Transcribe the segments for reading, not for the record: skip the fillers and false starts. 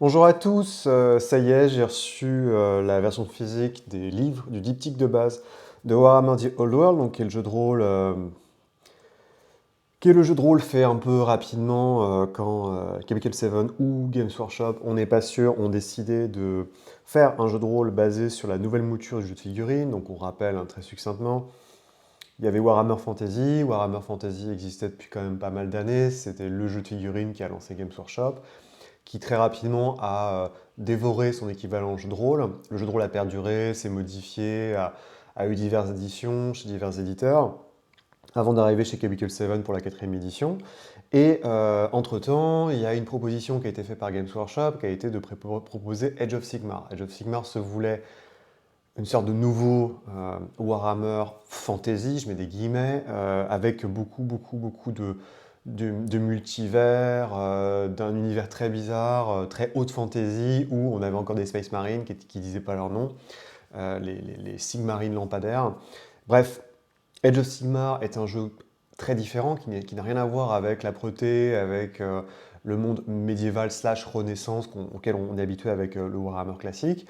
Bonjour à tous, ça y est, j'ai reçu la version physique des livres, du diptyque de base de Warhammer The Old World, donc qui est le jeu de rôle fait un peu rapidement quand Chemical 7 ou Games Workshop, on n'est pas sûr, ont décidé de faire un jeu de rôle basé sur la nouvelle mouture du jeu de figurines. Donc on rappelle très succinctement, il y avait Warhammer Fantasy. Warhammer Fantasy existait depuis quand même pas mal d'années, c'était le jeu de figurines qui a lancé Games Workshop, qui très rapidement a dévoré son équivalent jeu de rôle. Le jeu de rôle a perduré, s'est modifié, a eu diverses éditions chez divers éditeurs, avant d'arriver chez Cubicle 7 pour la quatrième édition. Et entre-temps, il y a une proposition qui a été faite par Games Workshop, qui a été de proposer Age of Sigmar. Age of Sigmar se voulait une sorte de nouveau Warhammer Fantasy, je mets des guillemets, avec beaucoup de multivers, d'un univers très bizarre, très haute fantasy, où on avait encore des Space Marines qui disaient pas leur nom, les Sigmarines lampadaires. Bref, Age of Sigmar est un jeu très différent, qui n'a rien à voir avec l'âpreté, avec le monde médiéval slash renaissance auquel on est habitué avec le Warhammer classique.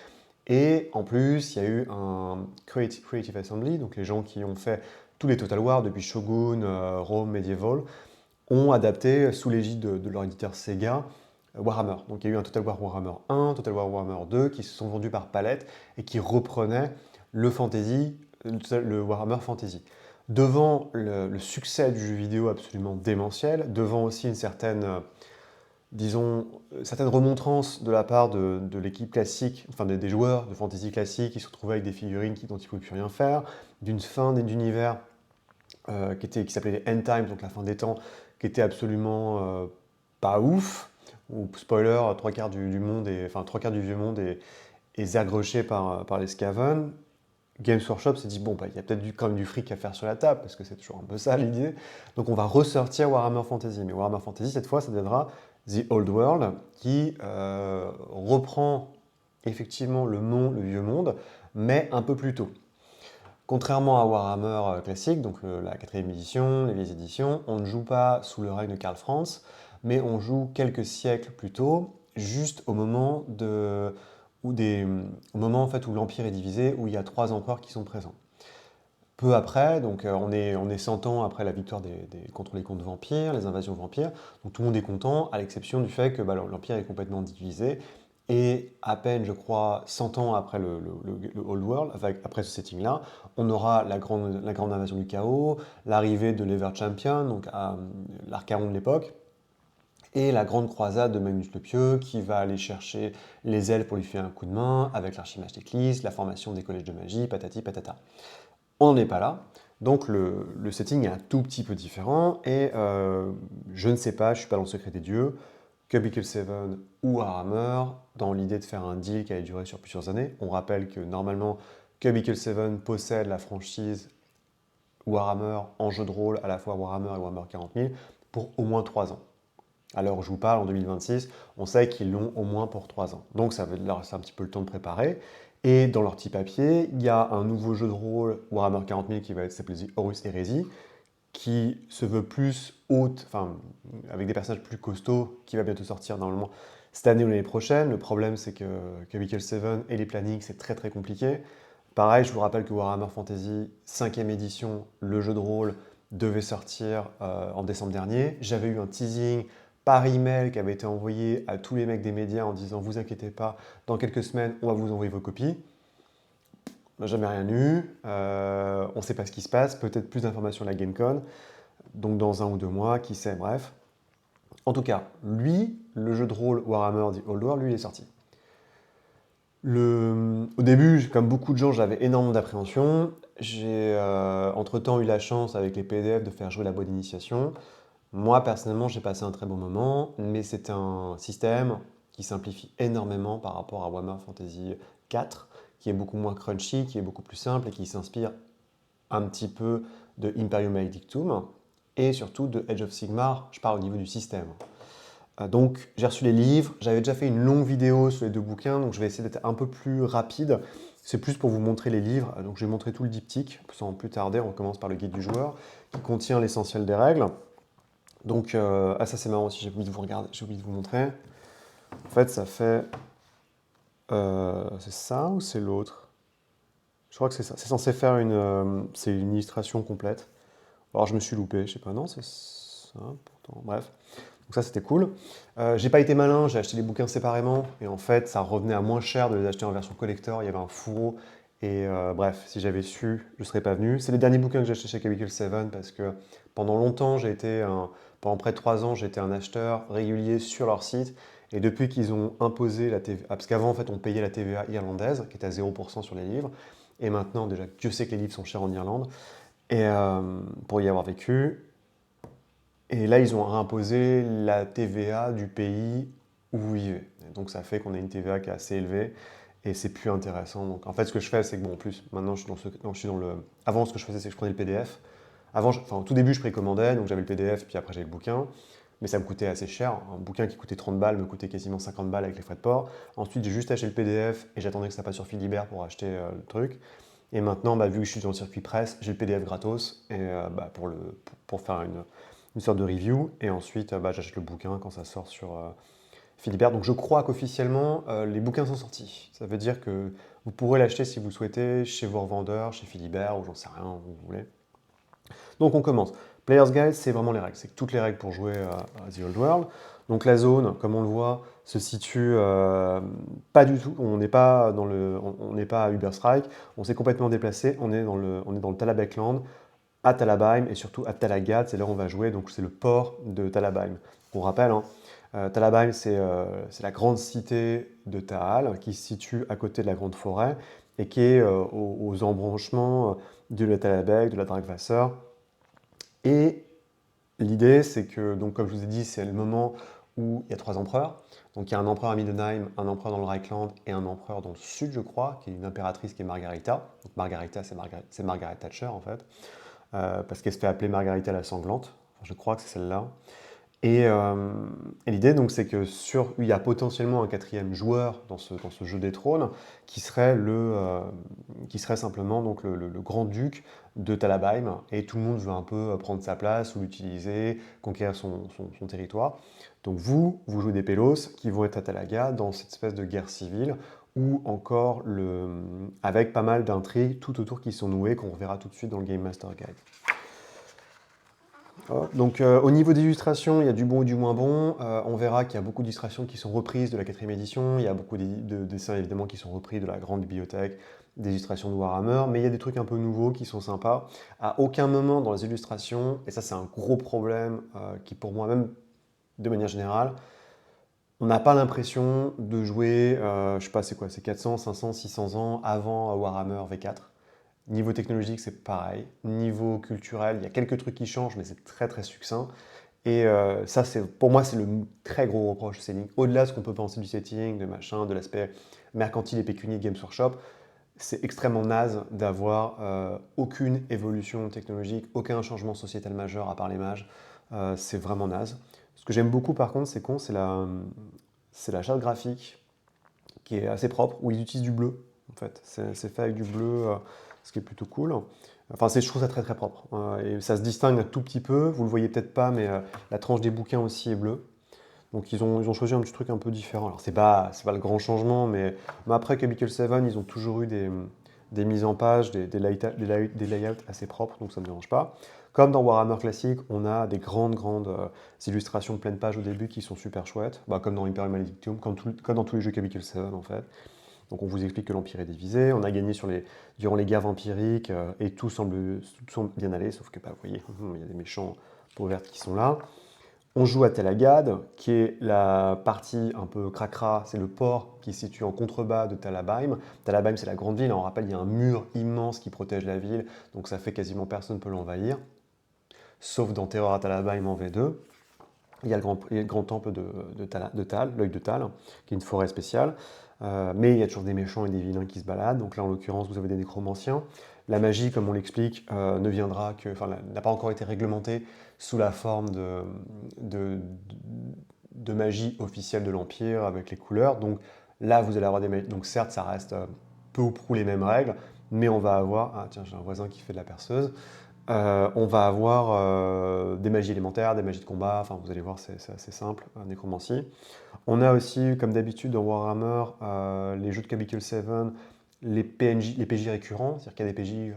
Et en plus, il y a eu un Creative Assembly, donc les gens qui ont fait tous les Total War depuis Shogun, Rome, Medieval, ont adapté sous l'égide de leur éditeur Sega Warhammer. Donc il y a eu un Total War Warhammer 1, Total War Warhammer 2 qui se sont vendus par palette et qui reprenaient le fantasy, le Warhammer Fantasy. Devant le succès du jeu vidéo absolument démentiel, devant aussi une certaine, disons, certaine remontrance de la part de l'équipe classique, enfin des joueurs de fantasy classique qui se retrouvaient avec des figurines dont ils ne pouvaient plus rien faire, d'une fin d'univers qui s'appelait les End Times, donc la fin des temps, qui était absolument pas ouf. Ou spoiler, trois quarts du vieux monde est zergroché par les Skaven. Games Workshop s'est dit, bon, bah, il y a peut-être quand même du fric à faire sur la table, parce que c'est toujours un peu ça l'idée. Donc on va ressortir Warhammer Fantasy. Mais Warhammer Fantasy, cette fois, ça deviendra The Old World, qui reprend effectivement le vieux monde, mais un peu plus tôt. Contrairement à Warhammer classique, donc la quatrième édition, les vieilles éditions, on ne joue pas sous le règne de Karl Franz, mais on joue quelques siècles plus tôt, juste au moment en fait, où l'Empire est divisé, où il y a trois empereurs qui sont présents. Peu après, donc on est 100 ans après la victoire contre les contes vampires, les invasions vampires, donc tout le monde est content, à l'exception du fait que l'Empire est complètement divisé, et à peine, je crois, 100 ans après le Old World, après ce setting-là, on aura la grande invasion du chaos, l'arrivée de l'Ever Champion, donc l'Archaon de l'époque, et la grande croisade de Magnus le Pieux, qui va aller chercher les ailes pour lui faire un coup de main, avec l'archimage d'Église, la formation des collèges de magie, patati patata. On n'en est pas là. Donc le setting est un tout petit peu différent et je ne sais pas, je ne suis pas dans le secret des dieux, Cubicle 7 ou Warhammer, dans l'idée de faire un deal qui allait durer sur plusieurs années. On rappelle que normalement Cubicle 7 possède la franchise Warhammer en jeu de rôle, à la fois Warhammer et Warhammer 40 000, pour au moins 3 ans. À l'heure où je vous parle, en 2026, on sait qu'ils l'ont au moins pour 3 ans. Donc ça veut leur laisser un petit peu le temps de préparer. Et dans leur petit papier, il y a un nouveau jeu de rôle Warhammer 40 000 qui va s'appeler Horus Heresy, qui se veut plus haute, enfin avec des personnages plus costauds, qui va bientôt sortir normalement cette année ou l'année prochaine. Le problème, c'est que Cubicle 7 et les plannings, c'est très très compliqué. Pareil, je vous rappelle que Warhammer Fantasy 5e édition, le jeu de rôle, devait sortir en décembre dernier. J'avais eu un teasing par email qui avait été envoyé à tous les mecs des médias en disant vous inquiétez pas, dans quelques semaines, on va vous envoyer vos copies. On n'a jamais rien eu, on ne sait pas ce qui se passe, peut-être plus d'informations à la GameCon, donc dans 1 ou 2 mois, qui sait, bref. En tout cas, lui, le jeu de rôle Warhammer The Old World, lui, il est sorti. Au début, comme beaucoup de gens, j'avais énormément d'appréhension. J'ai entre-temps eu la chance avec les PDF de faire jouer la bonne initiation. Moi, personnellement, j'ai passé un très bon moment, mais c'est un système qui simplifie énormément par rapport à Warhammer Fantasy 4, qui est beaucoup moins crunchy, qui est beaucoup plus simple et qui s'inspire un petit peu de Imperium Maledictum et surtout de Age of Sigmar, je parle au niveau du système. Donc j'ai reçu les livres, j'avais déjà fait une longue vidéo sur les 2 bouquins, donc je vais essayer d'être un peu plus rapide. C'est plus pour vous montrer les livres, donc je vais montrer tout le diptyque, sans plus tarder, on commence par le guide du joueur, qui contient l'essentiel des règles. Donc, ça c'est marrant aussi, j'ai oublié de vous montrer. En fait, ça fait... c'est ça ou c'est l'autre? Je crois que c'est ça. C'est censé faire c'est une illustration complète. Alors je me suis loupé, je sais pas, non, c'est ça, pourtant, bref. Donc ça, c'était cool. J'ai pas été malin, j'ai acheté les bouquins séparément, et en fait, ça revenait à moins cher de les acheter en version collector, il y avait un fourreau, et bref, si j'avais su, je serais pas venu. C'est les derniers bouquins que j'ai achetés chez Chemical 7, parce que pendant longtemps, pendant près de 3 ans, j'ai été un acheteur régulier sur leur site, et depuis qu'ils ont imposé la TVA, parce qu'avant, en fait, on payait la TVA irlandaise, qui était à 0% sur les livres, et maintenant, déjà, Dieu sait que les livres sont chers en Irlande, et pour y avoir vécu, et là, ils ont imposé la TVA du pays où vous vivez. Et donc, ça fait qu'on a une TVA qui est assez élevée et c'est plus intéressant. Donc, en fait, ce que je fais, c'est que, bon, en plus, maintenant, je suis dans le. Avant, ce que je faisais, c'est que je prenais le PDF. Avant, enfin, au tout début, je précommandais, donc j'avais le PDF, puis après, j'avais le bouquin. Mais ça me coûtait assez cher. Un bouquin qui coûtait 30 balles me coûtait quasiment 50 balles avec les frais de port. Ensuite, j'ai juste acheté le PDF et j'attendais que ça passe sur Philibert pour acheter le truc. Et maintenant, bah, vu que je suis dans le circuit presse, j'ai le PDF gratos et, bah, pour faire une sorte de review. Et ensuite, bah, j'achète le bouquin quand ça sort sur Philibert. Donc je crois qu'officiellement, les bouquins sont sortis. Ça veut dire que vous pourrez l'acheter si vous le souhaitez chez vos revendeurs, chez Philibert ou j'en sais rien, où vous voulez. Donc on commence. Player's Guide, c'est vraiment les règles. C'est toutes les règles pour jouer à The Old World. Donc la zone, comme on le voit, se situe pas du tout. On n'est pas on n'est pas à Uber Strike. On s'est complètement déplacé. On est dans le Talabecland, à Talabheim et surtout à Talagad. C'est là où on va jouer. Donc c'est le port de Talabheim. On rappelle, hein, Talabheim, c'est la grande cité de Taal qui se situe à côté de la grande forêt et qui est aux embranchements de la Talabeg, de la Dragwasser. Et l'idée, c'est que, donc, comme je vous ai dit, c'est le moment où il y a 3 empereurs. Donc il y a un empereur à Middenheim, un empereur dans le Reichland et un empereur dans le sud, je crois, qui est une impératrice qui est Margarita. Donc Margarita, c'est Margaret Thatcher en fait, parce qu'elle se fait appeler Margarita la sanglante. Enfin, je crois que c'est celle-là. Et, euh, et l'idée, donc, c'est que il y a potentiellement un quatrième joueur dans ce jeu des trônes qui serait simplement donc, le grand-duc de Talabheim. Et tout le monde veut un peu prendre sa place ou l'utiliser, conquérir son territoire. Donc vous jouez des Pélos qui vont être à Talaga dans cette espèce de guerre civile ou encore avec pas mal d'intrigues tout autour qui sont nouées, qu'on reverra tout de suite dans le Game Master Guide. Donc au niveau des illustrations, il y a du bon et du moins bon. On verra qu'il y a beaucoup d'illustrations qui sont reprises de la 4e édition. Il y a beaucoup de dessins évidemment qui sont repris de la grande bibliothèque, des illustrations de Warhammer. Mais il y a des trucs un peu nouveaux qui sont sympas. À aucun moment dans les illustrations, et ça c'est un gros problème qui pour moi même de manière générale, on n'a pas l'impression de jouer, je sais pas c'est quoi, c'est 400, 500, 600 ans avant Warhammer V4. Niveau technologique, c'est pareil. Niveau culturel, il y a quelques trucs qui changent, mais c'est très très succinct. Et ça, pour moi, c'est le très gros reproche. C'est au-delà de ce qu'on peut penser du setting, de machin, de l'aspect mercantile et pécunier de Games Workshop, c'est extrêmement naze d'avoir aucune évolution technologique, aucun changement sociétal majeur à part les mages. C'est vraiment naze. Ce que j'aime beaucoup, par contre, c'est con, c'est la charte graphique qui est assez propre, où ils utilisent du bleu, en fait. C'est fait avec du bleu, ce qui est plutôt cool. Enfin, je trouve ça très très propre. Et ça se distingue un tout petit peu, vous le voyez peut-être pas, mais la tranche des bouquins aussi est bleue. Donc ils ont choisi un petit truc un peu différent. Alors c'est pas le grand changement, mais après Cubicle 7, ils ont toujours eu des mises en page, des layouts assez propres, donc ça ne me dérange pas. Comme dans Warhammer classique, on a des grandes illustrations pleine page au début qui sont super chouettes, bah, comme dans Imperium Maledictum, comme dans tous les jeux Cubicle 7 en fait. Donc on vous explique que l'Empire est divisé, on a gagné durant les guerres vampiriques, et tout semble bien aller, sauf que bah, vous voyez, il y a des méchants peau verte qui sont là. On joue à Talagad, qui est la partie un peu cracra, c'est le port qui se situe en contrebas de Talabheim. Talabheim, c'est la grande ville, on rappelle, il y a un mur immense qui protège la ville, donc ça fait quasiment personne ne peut l'envahir, sauf dans Terror à Talabheim en V2. Il y a le grand temple de Tal, l'œil de Tal, qui est une forêt spéciale. Mais il y a toujours des méchants et des vilains qui se baladent. Donc là, en l'occurrence, vous avez des nécromanciens. La magie, comme on l'explique, n'a pas encore été réglementée sous la forme de magie officielle de l'Empire avec les couleurs. Donc là, vous allez avoir des magies. Donc certes, ça reste peu ou prou les mêmes règles, mais on va avoir. Ah tiens, j'ai un voisin qui fait de la perceuse. On va avoir des magies élémentaires, des magies de combat, enfin vous allez voir, c'est assez simple, nécromancie. On a aussi, comme d'habitude dans Warhammer, les jeux de Capital 7, les PNJ, les PJ récurrents, c'est-à-dire qu'il y a des PJ,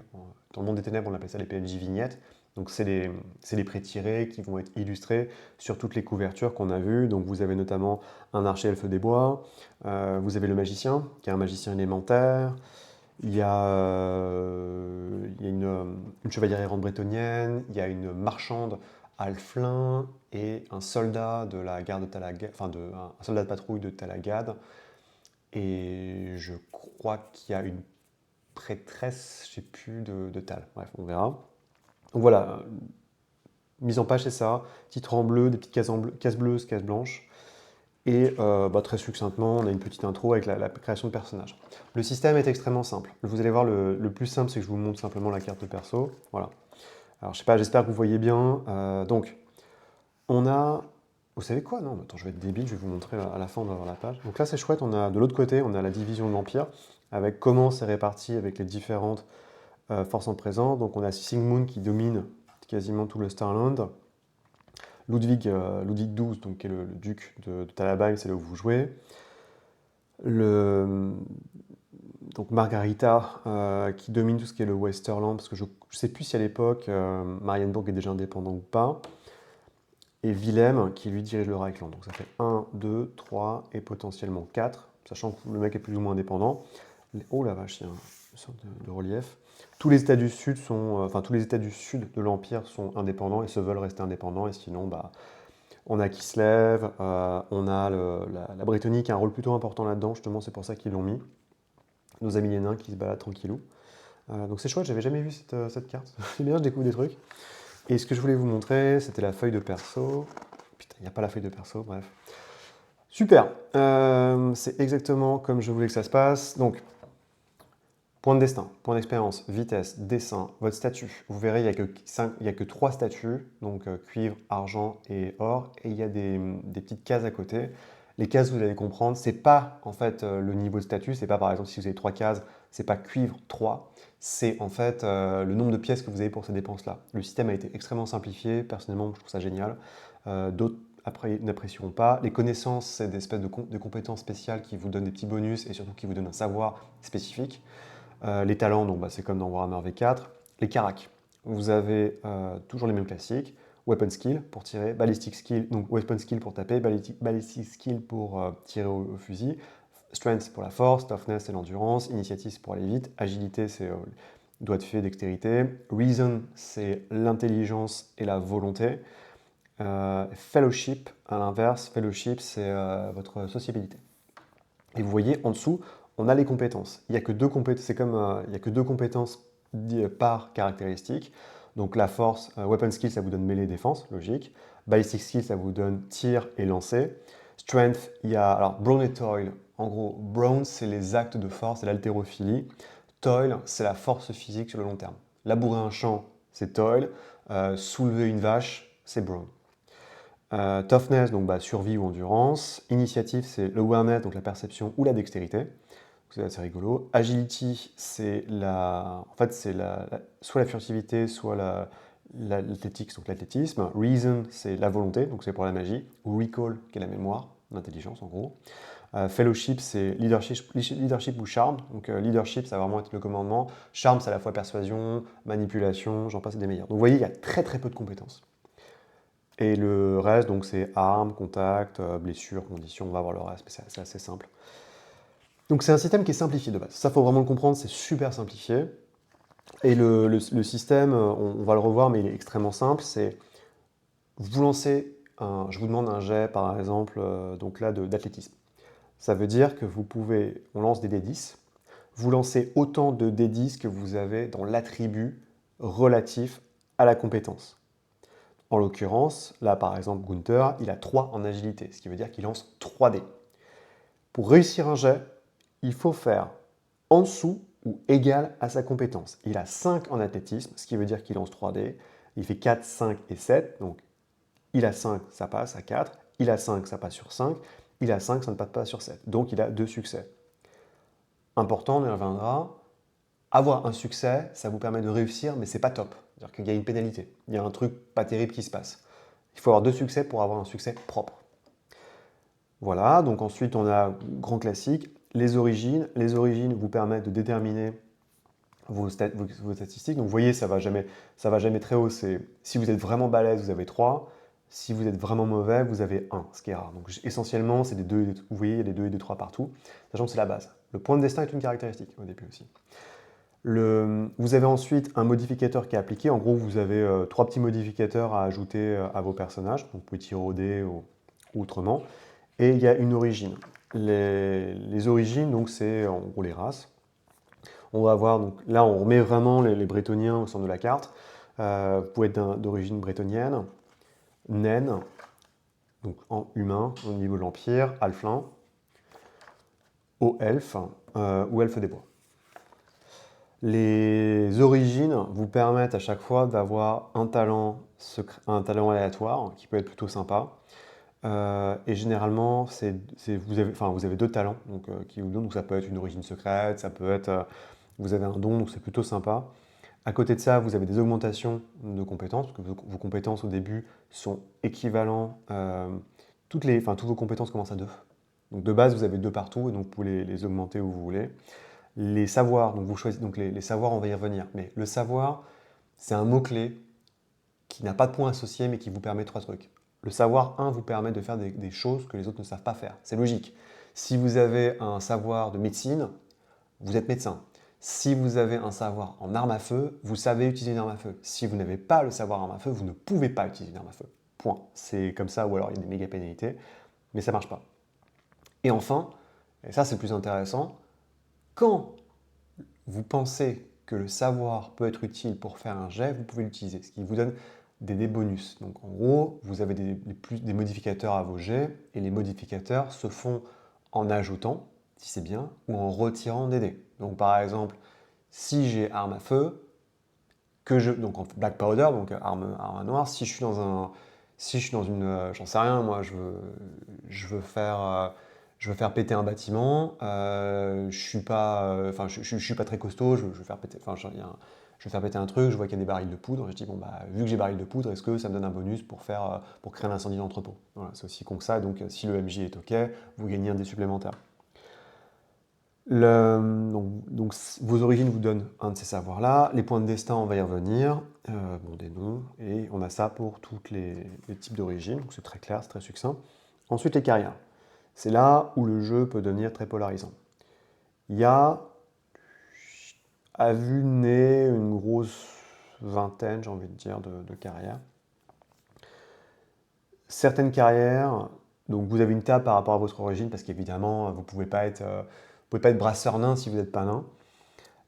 dans le monde des ténèbres, on appelle ça les PNJ vignettes. Donc c'est les pré-tirés qui vont être illustrés sur toutes les couvertures qu'on a vues. Donc vous avez notamment un archer elfe des bois, vous avez le magicien, qui est un magicien élémentaire, il y a une chevalière errante bretonnienne, il y a une marchande Alflin et un soldat de la garde de Talagad, enfin un soldat de patrouille de Talagad. Et je crois qu'il y a une prêtresse, je sais plus, de Tal. Bref, on verra. Donc voilà, mise en page c'est ça, titre en bleu, des petites cases bleues, cases blanches. Et très succinctement, on a une petite intro avec la création de personnages. Le système est extrêmement simple. Vous allez voir, le plus simple, c'est que je vous montre simplement la carte de perso. Voilà. Alors, je sais pas, j'espère que vous voyez bien. Donc, on a... Vous savez quoi? Non, attends, je vais être débile, je vais vous montrer à la fin, on va voir la page. Donc là, c'est chouette, on a de l'autre côté, on a la division de l'Empire, avec comment c'est réparti avec les différentes forces en présence. Donc on a Sigmund qui domine quasiment tout le Starland. Ludwig XII, donc, qui est le duc de Talabaim, c'est là où vous jouez. Donc Margarita, qui domine tout ce qui est le Westerland, parce que je ne sais plus si à l'époque Marienburg est déjà indépendant ou pas. Et Willem, qui lui dirige le Reichland. Donc ça fait 1, 2, 3 et potentiellement 4, sachant que le mec est plus ou moins indépendant. Oh la vache, il y a une sorte de relief. Tous les États du Sud tous les États du Sud de l'Empire sont indépendants et se veulent rester indépendants, et sinon, on a Kislev, on a la Brétonie qui a un rôle plutôt important là-dedans, justement, c'est pour ça qu'ils l'ont mis. Nos amis les nains qui se baladent tranquillou. Donc c'est chouette, j'avais jamais vu cette carte. C'est bien, je découvre des trucs. Et ce que je voulais vous montrer, c'était la feuille de perso. Putain, il n'y a pas la feuille de perso, bref. Super, c'est exactement comme je voulais que ça se passe. Donc, point de destin, point d'expérience, vitesse, dessin, votre statut. Vous verrez, il n'y a que 3 statuts, donc cuivre, argent et or, et il y a des petites cases à côté. Les cases, vous allez comprendre, c'est pas en fait le niveau de statut, c'est pas par exemple si vous avez 3 cases, c'est pas cuivre 3, c'est en fait le nombre de pièces que vous avez pour ces dépenses-là. Le système a été extrêmement simplifié, personnellement je trouve ça génial. D'autres après n'apprécieront pas. Les connaissances, c'est des espèces de compétences spéciales qui vous donnent des petits bonus et surtout qui vous donnent un savoir spécifique. Les talents, donc, c'est comme dans Warhammer V4. Les caracs, vous avez toujours les mêmes classiques. Weapon skill pour tirer, ballistic skill, donc weapon skill pour taper, ballistic skill pour tirer au fusil, strength pour la force, toughness c'est l'endurance, initiative c'est pour aller vite, agilité c'est doigt de fée, dextérité, reason c'est l'intelligence et la volonté, fellowship à l'inverse, fellowship c'est votre sociabilité. Et vous voyez, en dessous, on a les compétences. Il n'y a que 2 compétences, c'est comme, il y a que 2 compétences par caractéristique. Donc la force, weapon skill, ça vous donne mêlée défense, logique. Ballistic skill, ça vous donne tir et lancer. Strength, il y a alors brawn et toil. En gros, brawn, c'est les actes de force, c'est l'haltérophilie. Toil, c'est la force physique sur le long terme. Labourer un champ, c'est toil. Soulever une vache, c'est brawn. Toughness, donc survie ou endurance. Initiative, c'est l'awareness, donc la perception ou la dextérité. C'est assez rigolo. Agility, c'est soit la furtivité, soit l'athlétique, donc l'athlétisme. Reason, c'est la volonté, donc c'est pour la magie. Ou recall, qui est la mémoire, l'intelligence en gros. Fellowship, c'est leadership ou charme. Donc leadership, ça va vraiment être le commandement. Charme, c'est à la fois persuasion, manipulation, j'en passe des meilleurs. Donc vous voyez, il y a très très peu de compétences. Et le reste, donc c'est armes, contact, blessures, conditions, on va voir le reste, mais c'est assez simple. Donc c'est un système qui est simplifié de base. Ça, faut vraiment le comprendre, c'est super simplifié. Et le système, on va le revoir, mais il est extrêmement simple. C'est vous lancez je vous demande un jet, par exemple, donc là d'athlétisme. Ça veut dire que on lance des D10. Vous lancez autant de D10 que vous avez dans l'attribut relatif à la compétence. En l'occurrence, là par exemple, Gunther, il a 3 en agilité, ce qui veut dire qu'il lance 3 dés. Pour réussir un jet, il faut faire en dessous ou égal à sa compétence. Il a 5 en athlétisme, ce qui veut dire qu'il lance 3 dés. Il fait 4, 5 et 7, donc il a 5, ça passe à 4. Il a 5, ça passe sur 5. Il a 5, ça ne passe pas sur 7. Donc il a 2 succès. Important, on y reviendra. Avoir un succès, ça vous permet de réussir, mais c'est pas top. C'est-à-dire qu'il y a une pénalité, il y a un truc pas terrible qui se passe. Il faut avoir 2 succès pour avoir un succès propre. Voilà, donc ensuite on a grand classique, les origines. Les origines vous permettent de déterminer vos statistiques. Donc vous voyez, ça va jamais très haut. Si vous êtes vraiment balèze, vous avez 3. Si vous êtes vraiment mauvais, vous avez 1, ce qui est rare. Donc essentiellement, c'est des 2, vous voyez, il y a des 2 et des 3 partout, sachant que c'est la base. Le point de destin est une caractéristique au début aussi. Vous avez ensuite un modificateur qui est appliqué. En gros, vous avez 3 petits modificateurs à ajouter à vos personnages. Donc vous pouvez tirer au dé ou autrement. Et il y a une origine. Les origines, donc c'est en gros les races. On va voir, donc là on remet vraiment les Bretoniens au centre de la carte. Vous pouvez être d'origine bretonienne, naine, donc en humain au niveau de l'Empire, halflin, haut elfe ou elfe des bois. Les origines vous permettent à chaque fois d'avoir un talent aléatoire qui peut être plutôt sympa. Et généralement, vous avez 2 talents qui vous donnent. Donc ça peut être une origine secrète, ça peut être vous avez un don, donc c'est plutôt sympa. À côté de ça, vous avez des augmentations de compétences, parce que vos compétences au début sont équivalents. Tous vos compétences commencent à 2. Donc de base, vous avez 2 partout, et donc vous pouvez les augmenter où vous voulez. Les savoirs, donc vous choisissez, donc les savoirs, on va y revenir. Mais le savoir, c'est un mot-clé qui n'a pas de point associé, mais qui vous permet 3 trucs. Le savoir 1 vous permet de faire des choses que les autres ne savent pas faire. C'est logique. Si vous avez un savoir de médecine, vous êtes médecin. Si vous avez un savoir en arme à feu, vous savez utiliser une arme à feu. Si vous n'avez pas le savoir en arme à feu, vous ne pouvez pas utiliser une arme à feu. Point. C'est comme ça, ou alors il y a des méga pénalités, mais ça ne marche pas. Et enfin, et ça c'est le plus intéressant, quand vous pensez que le savoir peut être utile pour faire un jet, vous pouvez l'utiliser, ce qui vous donne des dés bonus. Donc en gros, vous avez des modificateurs à vos jets, et les modificateurs se font en ajoutant, si c'est bien, ou en retirant des dés. Donc par exemple, si j'ai arme à feu, donc en black powder, donc arme à noire, si je suis dans une, j'en sais rien, moi, je veux faire péter un bâtiment, je suis pas, je suis pas très costaud, je veux faire péter, je veux faire péter un truc, je vois qu'il y a des barils de poudre, je dis bon bah vu que j'ai barils de poudre, est-ce que ça me donne un bonus pour créer un incendie d'entrepôt? Voilà, c'est aussi con que ça. Donc si le MJ est ok, vous gagnez un dé supplémentaire. Vos origines vous donnent un de ces savoirs-là. Les points de destin, on va y revenir. Des noms. Et on a ça pour tous les types d'origines. Donc c'est très clair, c'est très succinct. Ensuite, les carrières. C'est là où le jeu peut devenir très polarisant. Il y a, à vue de nez, une grosse vingtaine, j'ai envie de dire, de carrières. Certaines carrières, donc vous avez une table par rapport à votre origine, parce qu'évidemment, vous ne pouvez pas être brasseur nain si vous n'êtes pas nain.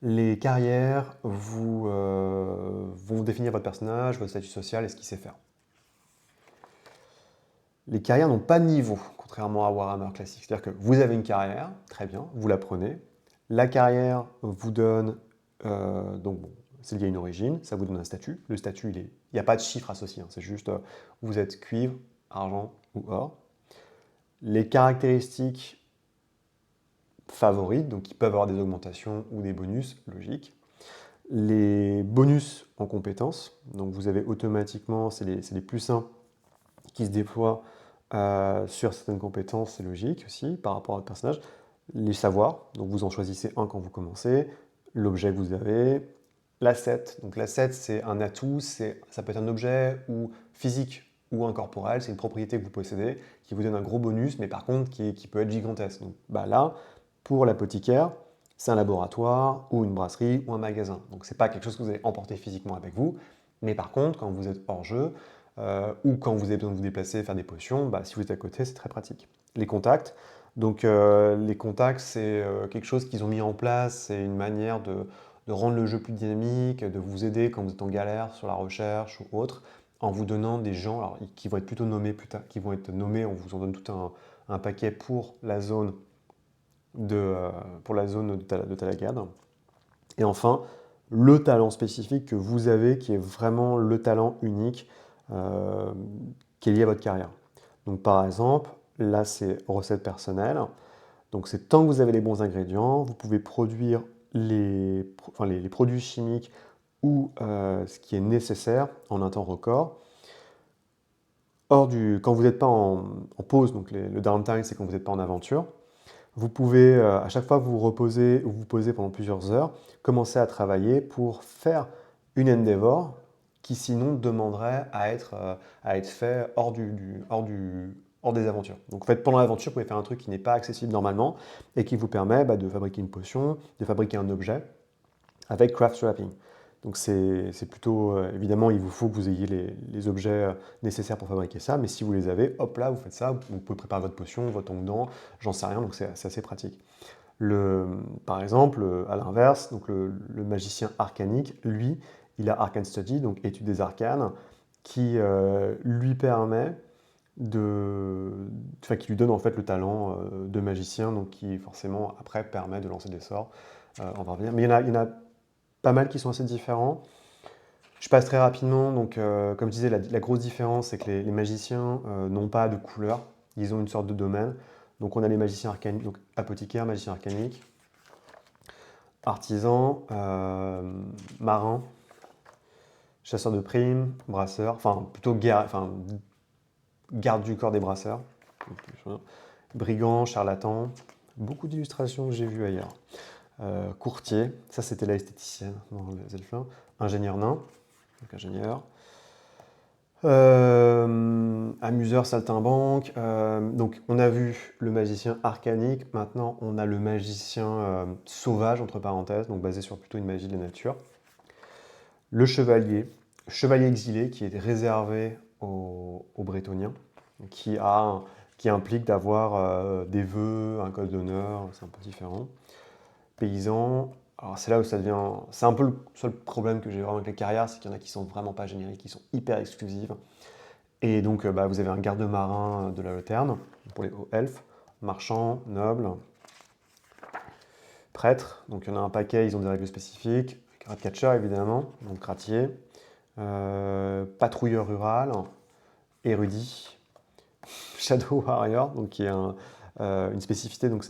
Les carrières vont définir votre personnage, votre statut social et ce qu'il sait faire. Les carrières n'ont pas de niveau, contrairement à Warhammer classique. C'est-à-dire que vous avez une carrière, très bien, vous la prenez. La carrière vous donne, c'est lié à une origine, ça vous donne un statut. Le statut, il n'y a pas de chiffre associé, c'est juste vous êtes cuivre, argent ou or. Les caractéristiques favorites, donc qui peuvent avoir des augmentations ou des bonus, logique. Les bonus en compétences, donc vous avez automatiquement, c'est les plus 1 qui se déploient sur certaines compétences, c'est logique aussi par rapport à votre personnage. Les savoirs, donc vous en choisissez un quand vous commencez, l'objet que vous avez, l'asset, donc l'asset c'est un atout, ça peut être un objet ou physique ou incorporel, c'est une propriété que vous possédez qui vous donne un gros bonus, mais par contre qui peut être gigantesque. Donc là, pour l'apothicaire, c'est un laboratoire ou une brasserie ou un magasin. Donc c'est pas quelque chose que vous allez emporter physiquement avec vous, mais par contre, quand vous êtes hors jeu, ou quand vous avez besoin de vous déplacer, faire des potions, si vous êtes à côté, c'est très pratique. Les contacts, donc les contacts, c'est quelque chose qu'ils ont mis en place, c'est une manière de rendre le jeu plus dynamique, de vous aider quand vous êtes en galère sur la recherche ou autre, en vous donnant des gens alors, qui vont être plutôt nommés plus tard, qui vont être nommés, on vous en donne tout un paquet pour la zone de Talagad. Et enfin, le talent spécifique que vous avez, qui est vraiment le talent unique qui est lié à votre carrière. Donc par exemple, là c'est recette personnelle. Donc c'est tant que vous avez les bons ingrédients, vous pouvez produire les produits chimiques ou ce qui est nécessaire en un temps record. Quand vous n'êtes pas en pause, donc le downtime, c'est quand vous n'êtes pas en aventure, vous pouvez, à chaque fois que vous vous reposez ou vous posez pendant plusieurs heures, commencer à travailler pour faire une endeavor qui sinon demanderait à être fait hors des aventures. Donc en fait, pendant l'aventure, vous pouvez faire un truc qui n'est pas accessible normalement et qui vous permet de fabriquer une potion, de fabriquer un objet avec craft wrapping. Donc c'est plutôt, évidemment, il vous faut que vous ayez les objets nécessaires pour fabriquer ça, mais si vous les avez, hop là, vous faites ça, vous pouvez préparer votre potion, votre onguent, j'en sais rien, donc c'est assez pratique. Par exemple, à l'inverse, donc le magicien arcanique, lui, il a Arcane Study, donc étude des arcanes, qui lui permet qui lui donne en fait le talent de magicien, donc qui forcément après permet de lancer des sorts. On va revenir. Mais il y en a pas mal qui sont assez différents. Je passe très rapidement, donc comme je disais, la grosse différence, c'est que les magiciens n'ont pas de couleur, ils ont une sorte de domaine. Donc on a les magiciens arcaniques, donc apothicaire, magicien arcanique, artisan, marin, chasseur de primes, brasseur, enfin plutôt garde du corps des brasseurs, brigand, charlatan, beaucoup d'illustrations que j'ai vues ailleurs. Courtier, ça c'était la esthéticienne dans les Elflins, ingénieur nain, donc ingénieur. Amuseur, saltimbanque. Donc on a vu le magicien arcanique, maintenant on a le magicien sauvage, entre parenthèses, donc basé sur plutôt une magie de la nature. Le chevalier exilé qui est réservé aux Brétoniens, qui implique d'avoir des vœux, un code d'honneur, c'est un peu différent. Paysan, alors c'est là où ça devient. C'est un peu le seul problème que j'ai vraiment avec les carrières, c'est qu'il y en a qui sont vraiment pas génériques, qui sont hyper exclusives. Et donc vous avez un garde-marin de la Lanterne pour les hauts elfes, marchand, noble, prêtre, donc il y en a un paquet, ils ont des règles spécifiques, catcher évidemment, donc cratier, patrouilleur rural, érudit, shadow warrior, donc qui est une spécificité, donc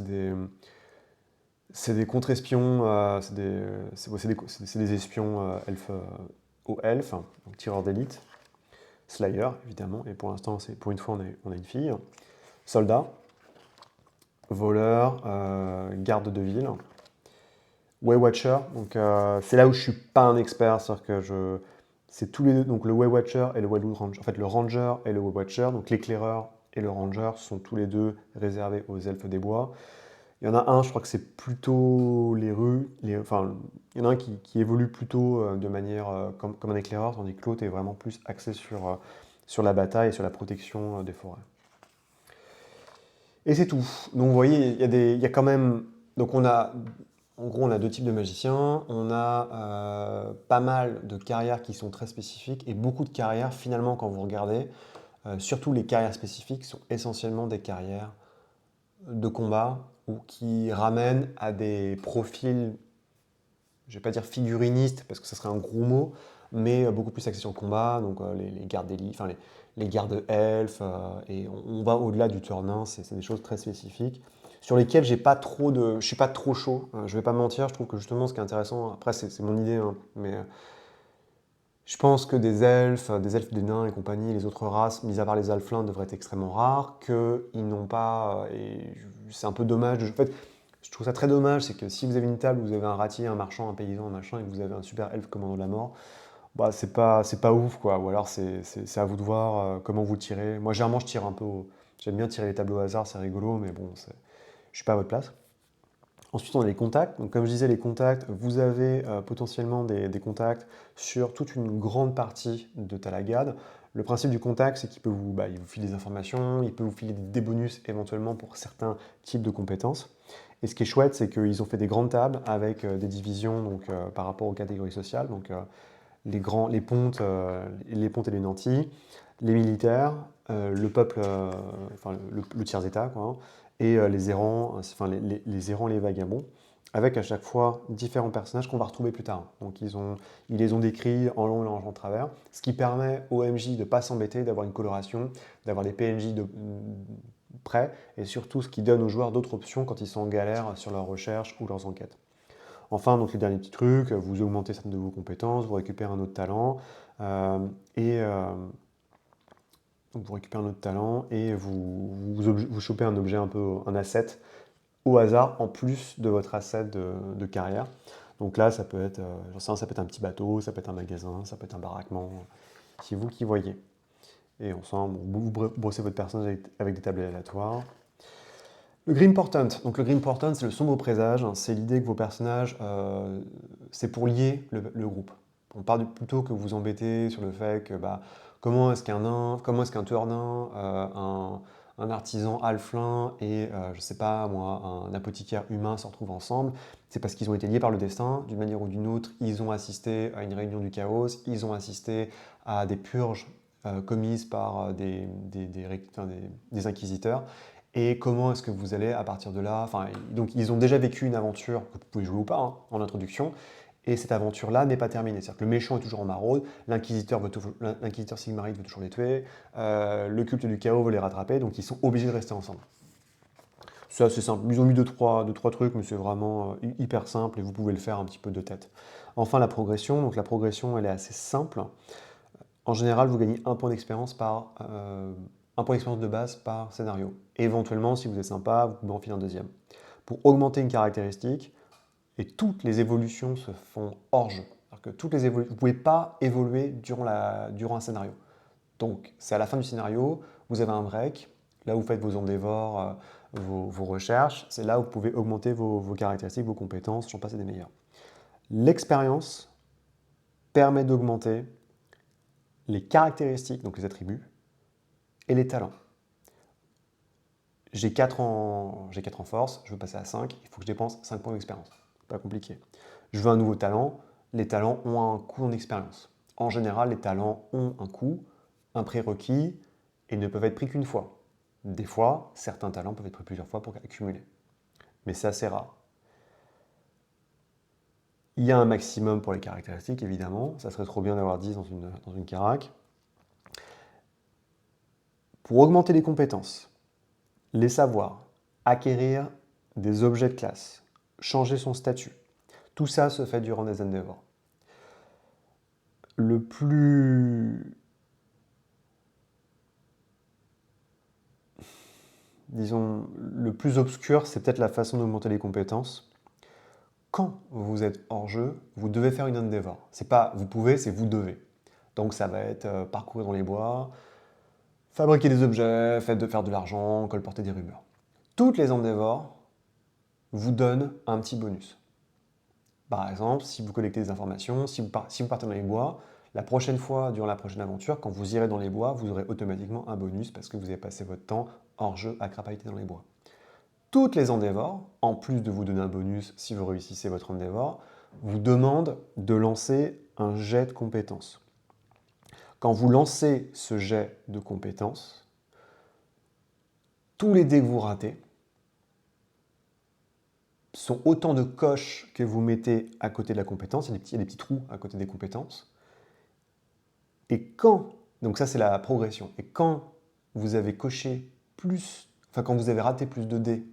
c'est des contre-espions, c'est des espions elfes, hauts elfes, donc tireurs d'élite. Slayer, évidemment, et pour l'instant, pour une fois, on a une fille. Soldat, voleur, garde de ville. Way Watcher, donc c'est là où je suis pas un expert, c'est-à-dire que c'est tous les deux, donc le Way Watcher et le Way Ranger. En fait, le Ranger et le Way Watcher, donc l'éclaireur et le Ranger sont tous les deux réservés aux elfes des bois. Il y en a un, je crois que c'est plutôt les rues, enfin, il y en a un qui évolue plutôt de manière comme un éclaireur, tandis que l'autre est vraiment plus axé sur la bataille et sur la protection des forêts. Et c'est tout. Donc vous voyez, il y a quand même. Donc en gros, on a deux types de magiciens. On a pas mal de carrières qui sont très spécifiques et beaucoup de carrières, finalement, quand vous regardez, surtout les carrières spécifiques, sont essentiellement des carrières de combat ou qui ramènent à des profils, je ne vais pas dire figurinistes parce que ce serait un gros mot, mais beaucoup plus axés sur le combat, donc les gardes d'élite, enfin les gardes elfes, et on va au-delà du turnin, c'est des choses très spécifiques sur lesquelles je suis pas trop chaud. Je vais pas mentir, je trouve que justement ce qui est intéressant, après c'est mon idée, hein, mais je pense que des elfes, des nains et compagnie, les autres races, mis à part les alflins, devraient être extrêmement rares, qu'ils n'ont pas, et c'est un peu dommage. En fait, je trouve ça très dommage, c'est que si vous avez une table, où vous avez un ratier, un marchand, un paysan, un machin, et que vous avez un super elfe commandant de la mort, bah c'est pas ouf, quoi. Ou alors c'est à vous de voir comment vous tirez. Moi, généralement, je tire un peu. J'aime bien tirer les tableaux au hasard, c'est rigolo, mais bon, je suis pas à votre place. Ensuite, on a les contacts. Donc, comme je disais, les contacts, vous avez potentiellement des contacts sur toute une grande partie de Talagad. Le principe du contact, c'est il vous file des informations, il peut vous filer des bonus éventuellement pour certains types de compétences. Et ce qui est chouette, c'est qu'ils ont fait des grandes tables avec des divisions donc, par rapport aux catégories sociales. Donc, les pontes et les nantis, les militaires, le peuple, enfin le tiers-état, quoi, hein, et les errants, enfin les errants, les vagabonds, avec à chaque fois différents personnages qu'on va retrouver plus tard. Donc ils les ont décrits en long et en travers, ce qui permet au MJ de ne pas s'embêter, d'avoir une coloration, d'avoir des PNJ prêts, et surtout ce qui donne aux joueurs d'autres options quand ils sont en galère sur leurs recherches ou leurs enquêtes. Enfin, donc les derniers petits trucs, vous augmentez certaines de vos compétences, vous récupérez un autre talent, donc vous récupérez un autre talent et vous chopez un objet un peu, un asset au hasard en plus de votre asset de carrière. Donc là, ça peut être, j'en sais rien, ça peut être un petit bateau, ça peut être un magasin, ça peut être un baraquement, c'est vous qui voyez. Et ensemble, vous brossez votre personnage avec des tablés aléatoires. Le Grim Portent. Donc le Grim Portent, c'est le sombre présage. C'est l'idée que vos personnages, c'est pour lier le groupe. On part plutôt que vous embêter sur le fait que comment est-ce qu'un nain, comment est-ce qu'un tueur nain, un artisan halflin et je sais pas moi, un apothicaire humain se retrouvent ensemble. C'est parce qu'ils ont été liés par le destin, d'une manière ou d'une autre. Ils ont assisté à une réunion du chaos, ils ont assisté à des purges commises par des inquisiteurs. Et comment est-ce que vous allez, à partir de là, enfin, donc ils ont déjà vécu une aventure, que vous pouvez jouer ou pas, hein, en introduction, et cette aventure-là n'est pas terminée. C'est-à-dire que le méchant est toujours en maraude, l'inquisiteur Sigmarite veut toujours les tuer, le culte du chaos veut les rattraper, donc ils sont obligés de rester ensemble. Ça, c'est simple. Ils ont mis deux, trois trucs, mais c'est vraiment hyper simple et vous pouvez le faire un petit peu de tête. Enfin, la progression. Donc la progression, elle est assez simple. En général, vous gagnez un point d'expérience de base par scénario. Et éventuellement, si vous êtes sympa, vous pouvez en filer un deuxième. Pour augmenter une caractéristique, et toutes les évolutions se font hors jeu. Que vous ne pouvez pas évoluer durant un scénario. Donc, c'est à la fin du scénario, vous avez un break, là où vous faites vos endeavors, vos recherches, c'est là où vous pouvez augmenter vos caractéristiques, vos compétences, j'en passe des meilleurs. L'expérience permet d'augmenter les caractéristiques, donc les attributs, et les talents. J'ai 4 en force, je veux passer à 5, il faut que je dépense 5 points d'expérience. Pas compliqué. Je veux un nouveau talent, les talents ont un coût en expérience. En général, les talents ont un coût, un prérequis, et ne peuvent être pris qu'une fois. Des fois, certains talents peuvent être pris plusieurs fois pour accumuler. Mais c'est assez rare. Il y a un maximum pour les caractéristiques, évidemment. Ça serait trop bien d'avoir 10 dans une carac. Pour augmenter les compétences, les savoirs, acquérir des objets de classe, changer son statut, tout ça se fait durant des endeavors. Le plus, disons, le plus obscur, c'est peut-être la façon d'augmenter les compétences. Quand vous êtes hors jeu, vous devez faire une endeavor. C'est pas vous pouvez, c'est vous devez. Donc ça va être parcourir dans les bois, fabriquer des objets, faire de l'argent, colporter des rumeurs. Toutes les endeavors vous donnent un petit bonus. Par exemple, si vous collectez des informations, si vous partez dans les bois, la prochaine fois, durant la prochaine aventure, quand vous irez dans les bois, vous aurez automatiquement un bonus parce que vous avez passé votre temps hors jeu à crapahuter dans les bois. Toutes les endeavors, en plus de vous donner un bonus si vous réussissez votre endeavor, vous demandent de lancer un jet de compétences. Quand vous lancez ce jet de compétences, tous les dés que vous ratez sont autant de coches que vous mettez à côté de la compétence. Il y a des petits trous à côté des compétences. Et donc ça c'est la progression, et quand vous avez coché plus, enfin quand vous avez raté plus de dés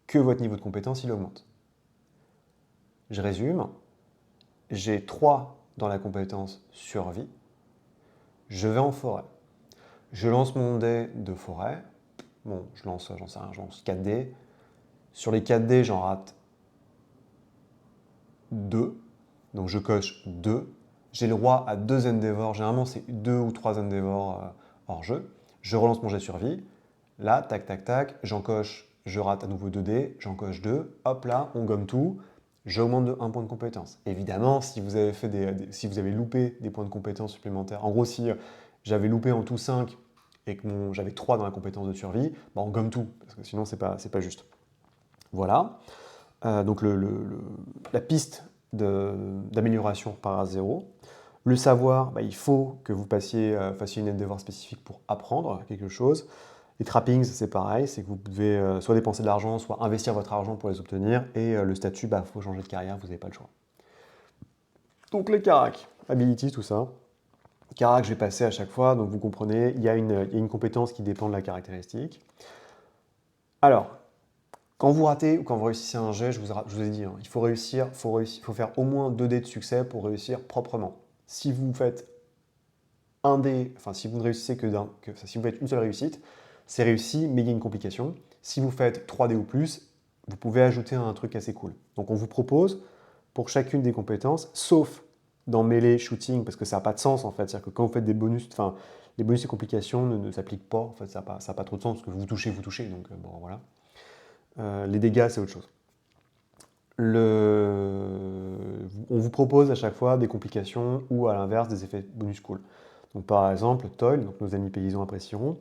que votre niveau de compétence, il augmente. Je résume, j'ai 3 dans la compétence survie, je vais en forêt. Je lance mon dé de forêt, bon je lance 4 dés, sur les 4 dés j'en rate 2, donc je coche 2, j'ai le droit à 2 endeavors, généralement c'est 2 ou 3 endeavors hors jeu, je relance mon jet survie, là, tac, tac, tac, j'en coche, je rate à nouveau 2 dés, j'en coche 2, hop là, on gomme tout, j'augmente de 1 point de compétence. Évidemment, si vous avez, si vous avez loupé des points de compétence supplémentaires, en gros, si j'avais loupé en tout 5 et que j'avais 3 dans la compétence de survie, on gomme tout, parce que sinon, c'est pas juste. Voilà. Donc la piste d'amélioration part à 0. Le savoir, il faut que vous fassiez une endeavor spécifique pour apprendre quelque chose. Les trappings, c'est pareil, c'est que vous pouvez soit dépenser de l'argent, soit investir votre argent pour les obtenir. Et le statut, il faut changer de carrière, vous n'avez pas le choix. Donc les caracs, ability, tout ça. Carac, je vais passer à chaque fois, donc vous comprenez, il y a une compétence qui dépend de la caractéristique. Alors, Quand vous ratez ou quand vous réussissez un jet, je vous ai dit, hein, il faut réussir, il faut faire au moins 2 dés de succès pour réussir proprement. Si vous faites un dé, enfin si vous ne réussissez si vous faites une seule réussite, c'est réussi, mais il y a une complication. Si vous faites 3 dés ou plus, vous pouvez ajouter un truc assez cool. Donc on vous propose, pour chacune des compétences, sauf dans Melee Shooting, parce que ça n'a pas de sens en fait, c'est-à-dire que quand vous faites des bonus, enfin les bonus et complications ne s'appliquent pas, en fait ça n'a pas trop de sens, parce que vous touchez, donc bon voilà. Les dégâts c'est autre chose. On vous propose à chaque fois des complications ou à l'inverse des effets bonus cool. Donc par exemple, Toil, donc nos amis paysans apprécieront.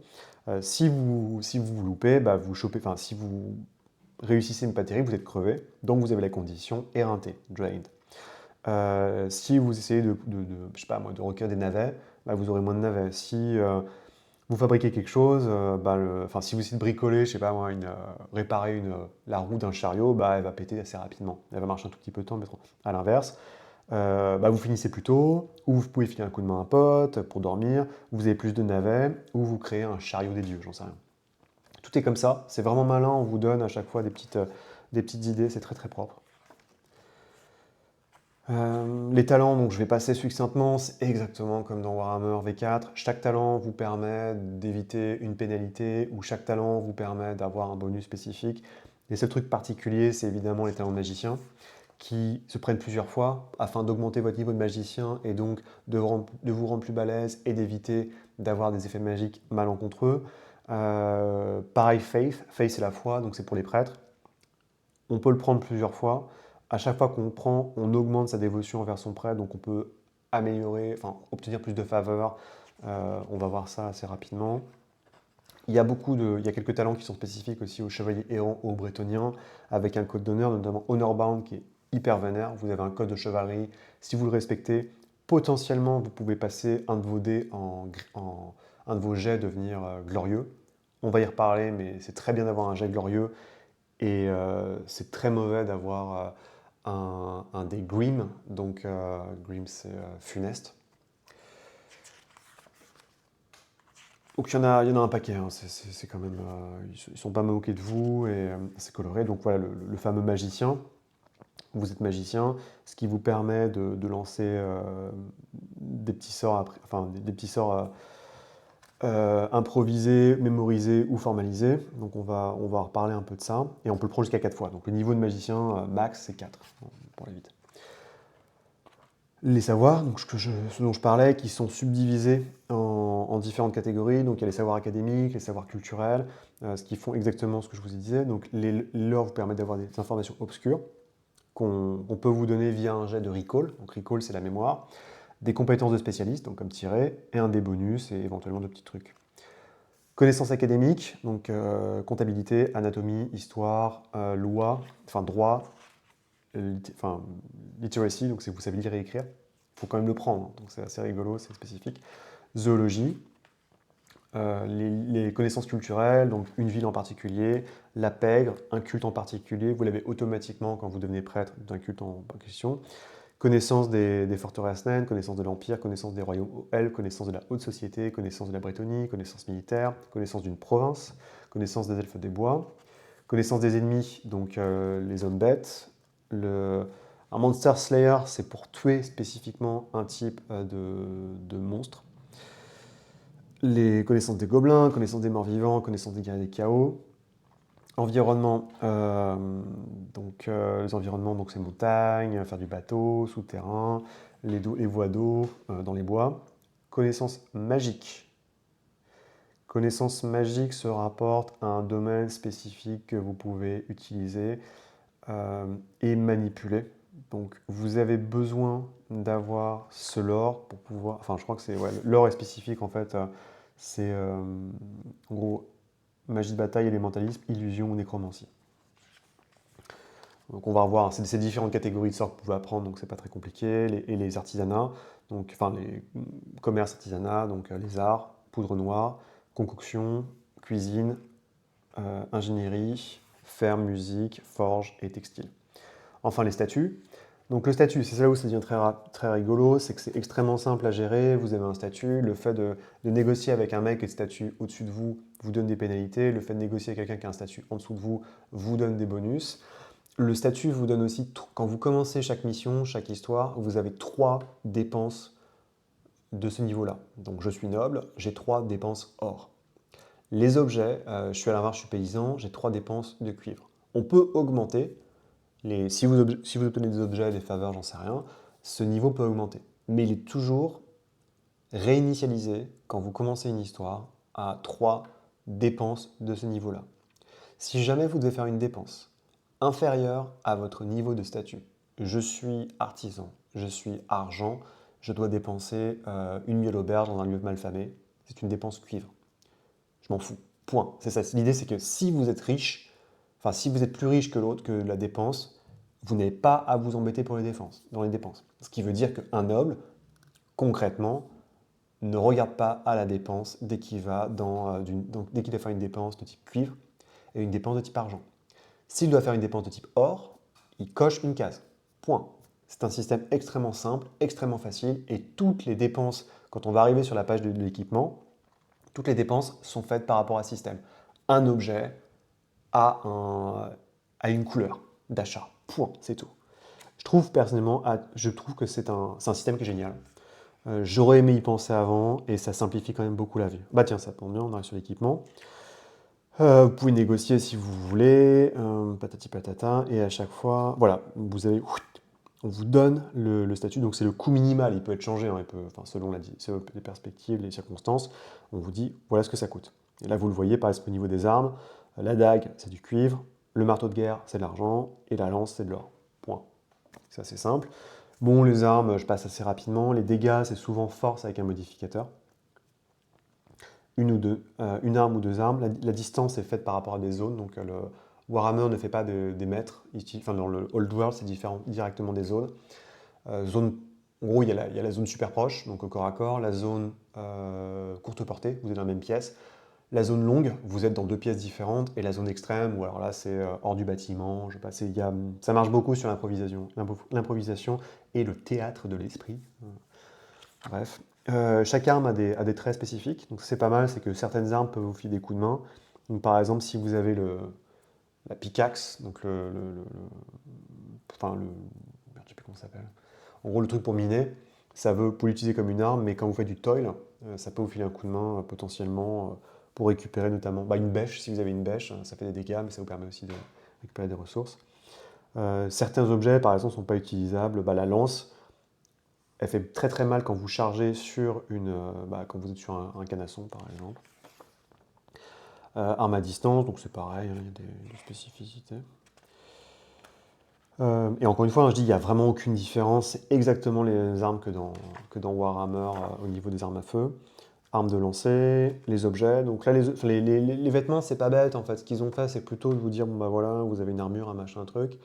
Si vous loupez, bah, vous chopez, enfin si vous réussissez mais pas terrible, vous êtes crevé, donc vous avez la condition éreinté, drained. Si vous essayez je sais pas moi, de recueillir des navets, bah, vous aurez moins de navets. Si vous fabriquez quelque chose, enfin, si vous essayez de bricoler, je sais pas moi, réparer la roue d'un chariot, bah, elle va péter assez rapidement. Elle va marcher un tout petit peu de temps, mais à l'inverse, bah, vous finissez plus tôt, ou vous pouvez filer un coup de main à un pote pour dormir, vous avez plus de navets, ou vous créez un chariot des dieux, j'en sais rien. Tout est comme ça, c'est vraiment malin, on vous donne à chaque fois des petites idées, c'est très très propre. Les talents, donc je vais passer succinctement, c'est exactement comme dans Warhammer V4. Chaque talent vous permet d'éviter une pénalité ou chaque talent vous permet d'avoir un bonus spécifique. Les seuls trucs particuliers, c'est évidemment les talents de magicien qui se prennent plusieurs fois afin d'augmenter votre niveau de magicien et donc de vous rendre plus balèze et d'éviter d'avoir des effets magiques malencontreux. Pareil, Faith. Faith, c'est la foi, donc c'est pour les prêtres. On peut le prendre plusieurs fois. À chaque fois qu'on le prend, on augmente sa dévotion envers son prêtre, donc on peut améliorer, enfin obtenir plus de faveurs. On va voir ça assez rapidement. Il y a quelques talents qui sont spécifiques aussi aux chevaliers errants, aux bretoniens, avec un code d'honneur, notamment Honorbound, qui est hyper vénère. Vous avez un code de chevalerie. Si vous le respectez, potentiellement, vous pouvez passer un de vos dés un de vos jets devenir glorieux. On va y reparler, mais c'est très bien d'avoir un jet glorieux. Et c'est très mauvais d'avoir un des Grim, donc Grim c'est funeste. Donc il y en a un paquet, hein. C'est quand même, ils sont pas moqués de vous et c'est coloré. Donc voilà, le fameux magicien. Vous êtes magicien, ce qui vous permet de lancer des petits sorts, enfin des petits sorts improvisé, mémorisé ou formalisé. Donc on va reparler un peu de ça. Et on peut le prendre jusqu'à 4 fois. Donc le niveau de magicien max, c'est 4, pour aller vite. Les savoirs, donc ce dont je parlais, qui sont subdivisés en différentes catégories. Donc il y a les savoirs académiques, les savoirs culturels, ce qui font exactement ce que je vous ai dit. Donc les lore vous permettent d'avoir des informations obscures qu'on peut vous donner via un jet de recall. Donc recall, c'est la mémoire. Des compétences de spécialiste, donc comme tirer, et un des bonus et éventuellement de petits trucs. Connaissances académiques, donc comptabilité, anatomie, histoire, loi, enfin droit, literacy, donc c'est vous savez lire et écrire. Il faut quand même le prendre, hein, donc c'est assez rigolo, c'est spécifique. Zoologie, les connaissances culturelles, donc une ville en particulier, la pègre, un culte en particulier, vous l'avez automatiquement quand vous devenez prêtre d'un culte en question. Connaissance des forteresses naines, connaissance de l'Empire, connaissance des royaumes OL, connaissance de la haute société, connaissance de la Brétonie, connaissance militaire, connaissance d'une province, connaissance des elfes des bois, connaissance des ennemis, donc les hommes bêtes. Un Monster Slayer, c'est pour tuer spécifiquement un type de monstre. Les connaissances des gobelins, connaissance des morts vivants, connaissance des guerriers des chaos. Environnement, les environnements, donc c'est montagne, faire du bateau, souterrain, les voies d'eau dans les bois. Connaissance magique. Connaissance magique se rapporte à un domaine spécifique que vous pouvez utiliser et manipuler. Donc vous avez besoin d'avoir ce lore pour pouvoir. Enfin, je crois que c'est. Ouais, l'or est spécifique en fait. C'est en gros magie de bataille, élémentalisme, illusion ou nécromancie. Donc on va revoir, c'est ces différentes catégories de sorts que vous pouvez apprendre, donc c'est pas très compliqué. Les artisanats, donc, enfin les commerces artisanat, donc les arts, poudre noire, concoction, cuisine, ingénierie, ferme, musique, forge et textile. Enfin les statuts, Donc le statut, c'est là où ça devient très rigolo, c'est que c'est extrêmement simple à gérer, vous avez un statut, le fait de négocier avec un mec qui a le statut au-dessus de vous donne des pénalités, le fait de négocier avec quelqu'un qui a un statut en dessous de vous donne des bonus. Le statut vous donne aussi, quand vous commencez chaque mission, chaque histoire, vous avez 3 dépenses de ce niveau-là. Donc je suis noble, j'ai 3 dépenses or. Les objets, je suis à l'inverse, je suis paysan, j'ai 3 dépenses de cuivre. On peut augmenter, si vous obtenez des objets, des faveurs, j'en sais rien, ce niveau peut augmenter. Mais il est toujours réinitialisé quand vous commencez une histoire à 3 dépenses de ce niveau-là. Si jamais vous devez faire une dépense inférieure à votre niveau de statut, je suis artisan, je suis argent, je dois dépenser une miel auberge dans un lieu malfamé, c'est une dépense cuivre. Je m'en fous. Point. C'est ça. L'idée, c'est que si vous êtes riche, enfin si vous êtes plus riche que l'autre, que la dépense, vous n'avez pas à vous embêter pour dans les dépenses. Ce qui veut dire qu'un noble, concrètement, ne regarde pas à la dépense dès qu'il dès qu'il doit faire une dépense de type cuivre et une dépense de type argent. S'il doit faire une dépense de type or, il coche une case. Point. C'est un système extrêmement simple, extrêmement facile, et toutes les dépenses, quand on va arriver sur la page de l'équipement, toutes les dépenses sont faites par rapport à ce système. Un objet a, une couleur d'achat. Point, c'est tout. Je trouve personnellement, que c'est un système qui est génial. J'aurais aimé y penser avant et ça simplifie quand même beaucoup la vie. Bah tiens, ça tombe bien, on arrive sur l'équipement. Vous pouvez négocier si vous voulez, patati patata, et à chaque fois, voilà, on vous donne le statut, donc c'est le coût minimal, il peut être changé, hein, selon les perspectives, les circonstances, on vous dit voilà ce que ça coûte. Et là vous le voyez par exemple au niveau des armes, la dague c'est du cuivre, le marteau de guerre c'est de l'argent, et la lance c'est de l'or. Point. C'est assez simple. Bon, les armes, je passe assez rapidement, les dégâts c'est souvent force avec un modificateur. Une arme ou 2 armes. La distance est faite par rapport à des zones, donc le Warhammer ne fait pas des mètres, dans le Old World c'est différent directement des zones. En gros, il y a la zone super proche, donc au corps à corps, la zone courte portée, vous êtes dans la même pièce. La zone longue, vous êtes dans 2 pièces différentes, et la zone extrême, où alors là c'est hors du bâtiment, je sais pas, ça marche beaucoup sur l'improvisation et le théâtre de l'esprit. Bref. Chaque arme a des traits spécifiques, donc c'est pas mal, c'est que certaines armes peuvent vous filer des coups de main. Donc, par exemple, si vous avez la pickaxe, donc merde, je sais plus comment ça s'appelle. En gros, le truc pour miner, vous pouvez l'utiliser comme une arme, mais quand vous faites du toil, ça peut vous filer un coup de main potentiellement pour récupérer notamment une bêche. Si vous avez une bêche, ça fait des dégâts, mais ça vous permet aussi de récupérer des ressources. Certains objets, par exemple, ne sont pas utilisables. La lance, elle fait très très mal quand vous chargez quand vous êtes sur un canasson, par exemple. Arme à distance, donc c'est pareil, hein, il y a des spécificités. Et encore une fois, hein, je dis, il n'y a vraiment aucune différence. C'est exactement les armes que dans Warhammer au niveau des armes à feu. Armes de lancer, les objets. Donc là, les vêtements, c'est pas bête en fait. Ce qu'ils ont fait, c'est plutôt de vous dire, bon bah voilà, vous avez une armure, un machin, un truc.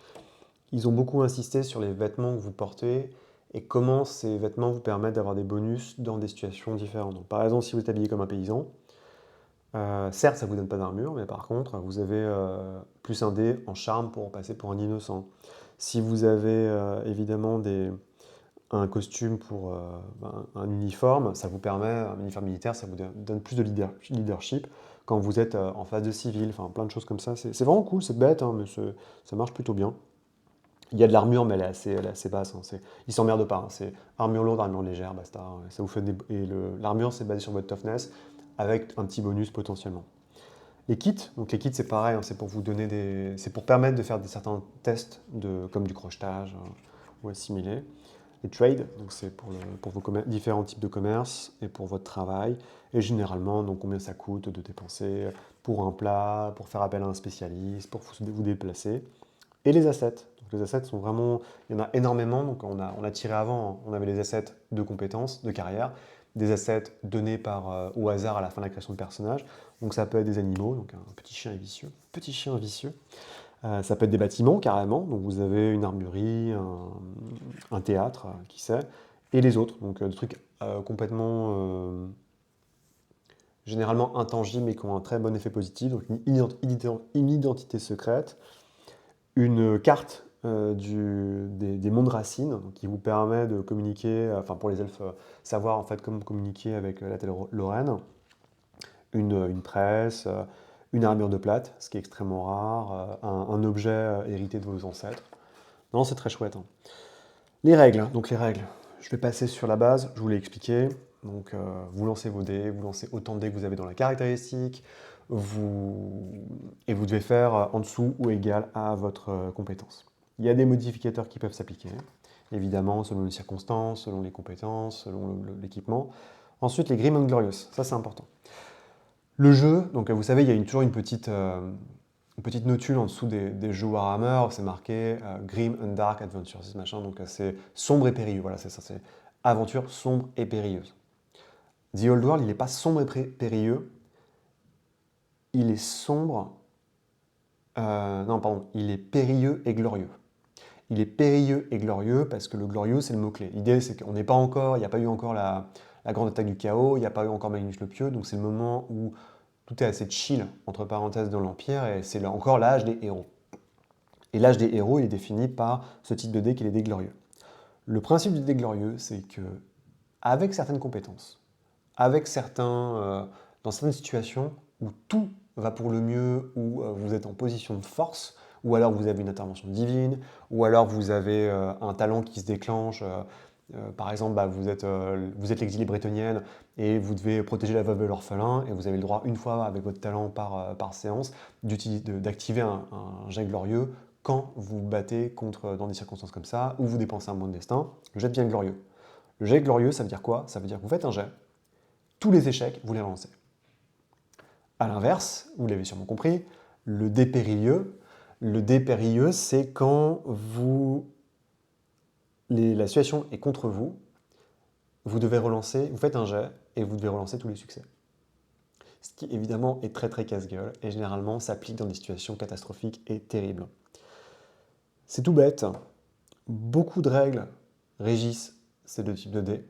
Ils ont beaucoup insisté sur les vêtements que vous portez et comment ces vêtements vous permettent d'avoir des bonus dans des situations différentes. Donc, par exemple, si vous êtes habillé comme un paysan, certes, ça ne vous donne pas d'armure, mais par contre, vous avez plus un dé en charme pour passer pour un innocent. Si vous avez évidemment un costume pour un uniforme, ça vous permet, un uniforme militaire, ça vous donne plus de leadership quand vous êtes en phase de civil, enfin plein de choses comme ça. C'est vraiment cool, c'est bête, hein, mais ça marche plutôt bien. Il y a de l'armure, mais elle est assez basse. Hein, ils s'emmerdent pas. Hein, c'est armure lourde, armure légère, basta. Hein, ça vous fait l'armure, c'est basé sur votre toughness, avec un petit bonus potentiellement. Les kits, c'est pareil, hein, c'est pour vous donner c'est pour permettre de faire certains tests comme du crochetage ou assimilé. Les trades, donc c'est pour vos différents types de commerce et pour votre travail. Et généralement, donc combien ça coûte de dépenser pour un plat, pour faire appel à un spécialiste, pour vous déplacer. Et les assets. Donc les assets sont vraiment, il y en a énormément. Donc on a tiré avant, on avait les assets de compétences, de carrière, des assets donnés au hasard à la fin de la création de personnage. Donc ça peut être des animaux, donc un petit chien vicieux. Ça peut être des bâtiments carrément. Donc vous avez une armurerie, un théâtre, qui sait, et les autres. Donc des trucs complètement généralement intangibles mais qui ont un très bon effet positif. Donc une identité secrète. Une carte des mondes racines, donc qui vous permet de communiquer, enfin pour les elfes, savoir en fait comment communiquer avec la telle Lorraine, une tresse, une armure de plate, ce qui est extrêmement rare, un objet hérité de vos ancêtres. Non, c'est très chouette, hein. Les règles, hein. Donc les règles, je vais passer sur la base, je vous l'ai expliqué. Donc vous lancez vos dés, vous lancez autant de dés que vous avez dans la caractéristique, et vous devez faire en dessous ou égal à votre compétence. Il y a des modificateurs qui peuvent s'appliquer, évidemment, selon les circonstances, selon les compétences, selon l'équipement. Ensuite, les Grim and Glorious, ça c'est important. Le jeu, donc vous savez, il y a toujours une petite notule en dessous des jeux Warhammer, c'est marqué Grim and Dark Adventures, machin, donc c'est sombre et périlleux, voilà, c'est ça, c'est aventure sombre et périlleuse. The Old World, il n'est pas sombre et périlleux, il est sombre, non, pardon, il est périlleux et glorieux. Il est périlleux et glorieux parce que le glorieux, c'est le mot-clé. L'idée, c'est qu'on n'est pas encore, il n'y a pas eu encore la grande attaque du chaos, il n'y a pas eu encore Magnus le Pieux, donc c'est le moment où tout est assez chill, entre parenthèses, dans l'Empire, et c'est encore l'âge des héros. Et l'âge des héros, il est défini par ce type de dé qui est les dés glorieux. Le principe du dé glorieux, c'est que, avec certaines compétences, dans certaines situations où tout va pour le mieux, où vous êtes en position de force, ou alors vous avez une intervention divine, ou alors vous avez un talent qui se déclenche. Par exemple, vous êtes l'exilée bretonienne et vous devez protéger la veuve et l'orphelin, et vous avez le droit, une fois avec votre talent par séance, d'activer un jet glorieux quand vous vous battez dans des circonstances comme ça, ou vous dépensez un point de destin. Le jet devient glorieux. Le jet glorieux, ça veut dire quoi? Ça veut dire que vous faites un jet, tous les échecs, vous les relancez. A l'inverse, vous l'avez sûrement compris, le dé périlleux, c'est quand la situation est contre vous, vous devez relancer, vous faites un jet et vous devez relancer tous les succès. Ce qui évidemment est très très casse-gueule et généralement s'applique dans des situations catastrophiques et terribles. C'est tout bête, beaucoup de règles régissent ces deux types de dés,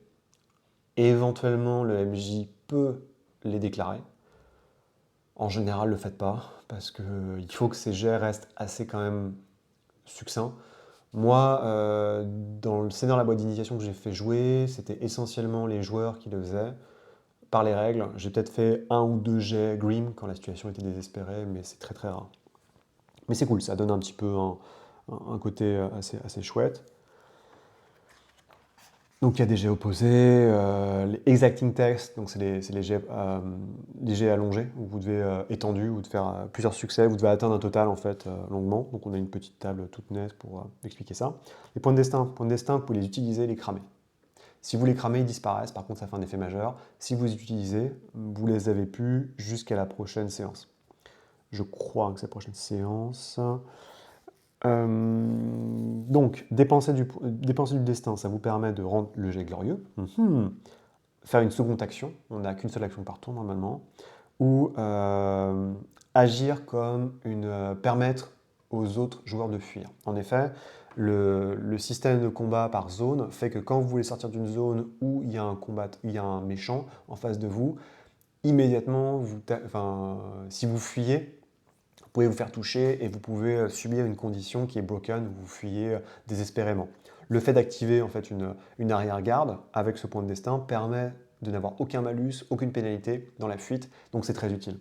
et éventuellement le MJ peut les déclarer. En général, ne le faites pas, parce qu'il faut que ces jets restent assez quand même succincts. Moi, dans le Seigneur la boîte d'initiation que j'ai fait jouer, c'était essentiellement les joueurs qui le faisaient, par les règles. J'ai peut-être fait un ou deux jets Grim quand la situation était désespérée, mais c'est très très rare. Mais c'est cool, ça donne un petit peu un côté assez chouette. Donc il y a des jets opposés, les exacting tests, donc c'est les jets allongés, où vous devez étendu, vous devez faire plusieurs succès, vous devez atteindre un total en fait longuement. Donc on a une petite table toute nette pour expliquer ça. Les points de destin, vous pouvez les utiliser, les cramer. Si vous les cramez, ils disparaissent, par contre ça fait un effet majeur. Si vous les utilisez, vous les avez plus jusqu'à la prochaine séance. Je crois que c'est la prochaine séance. Donc, dépenser du destin, ça vous permet de rendre le jet glorieux. Faire une seconde action, on n'a qu'une seule action par tour normalement. Ou agir comme permettre aux autres joueurs de fuir. En effet, le système de combat par zone fait que quand vous voulez sortir d'une zone où il y a un méchant en face de vous, immédiatement, si vous fuyez, vous pouvez vous faire toucher et vous pouvez subir une condition qui est broken, où vous fuyez désespérément. Le fait d'activer en fait une arrière-garde avec ce point de destin permet de n'avoir aucun malus, aucune pénalité dans la fuite, donc c'est très utile.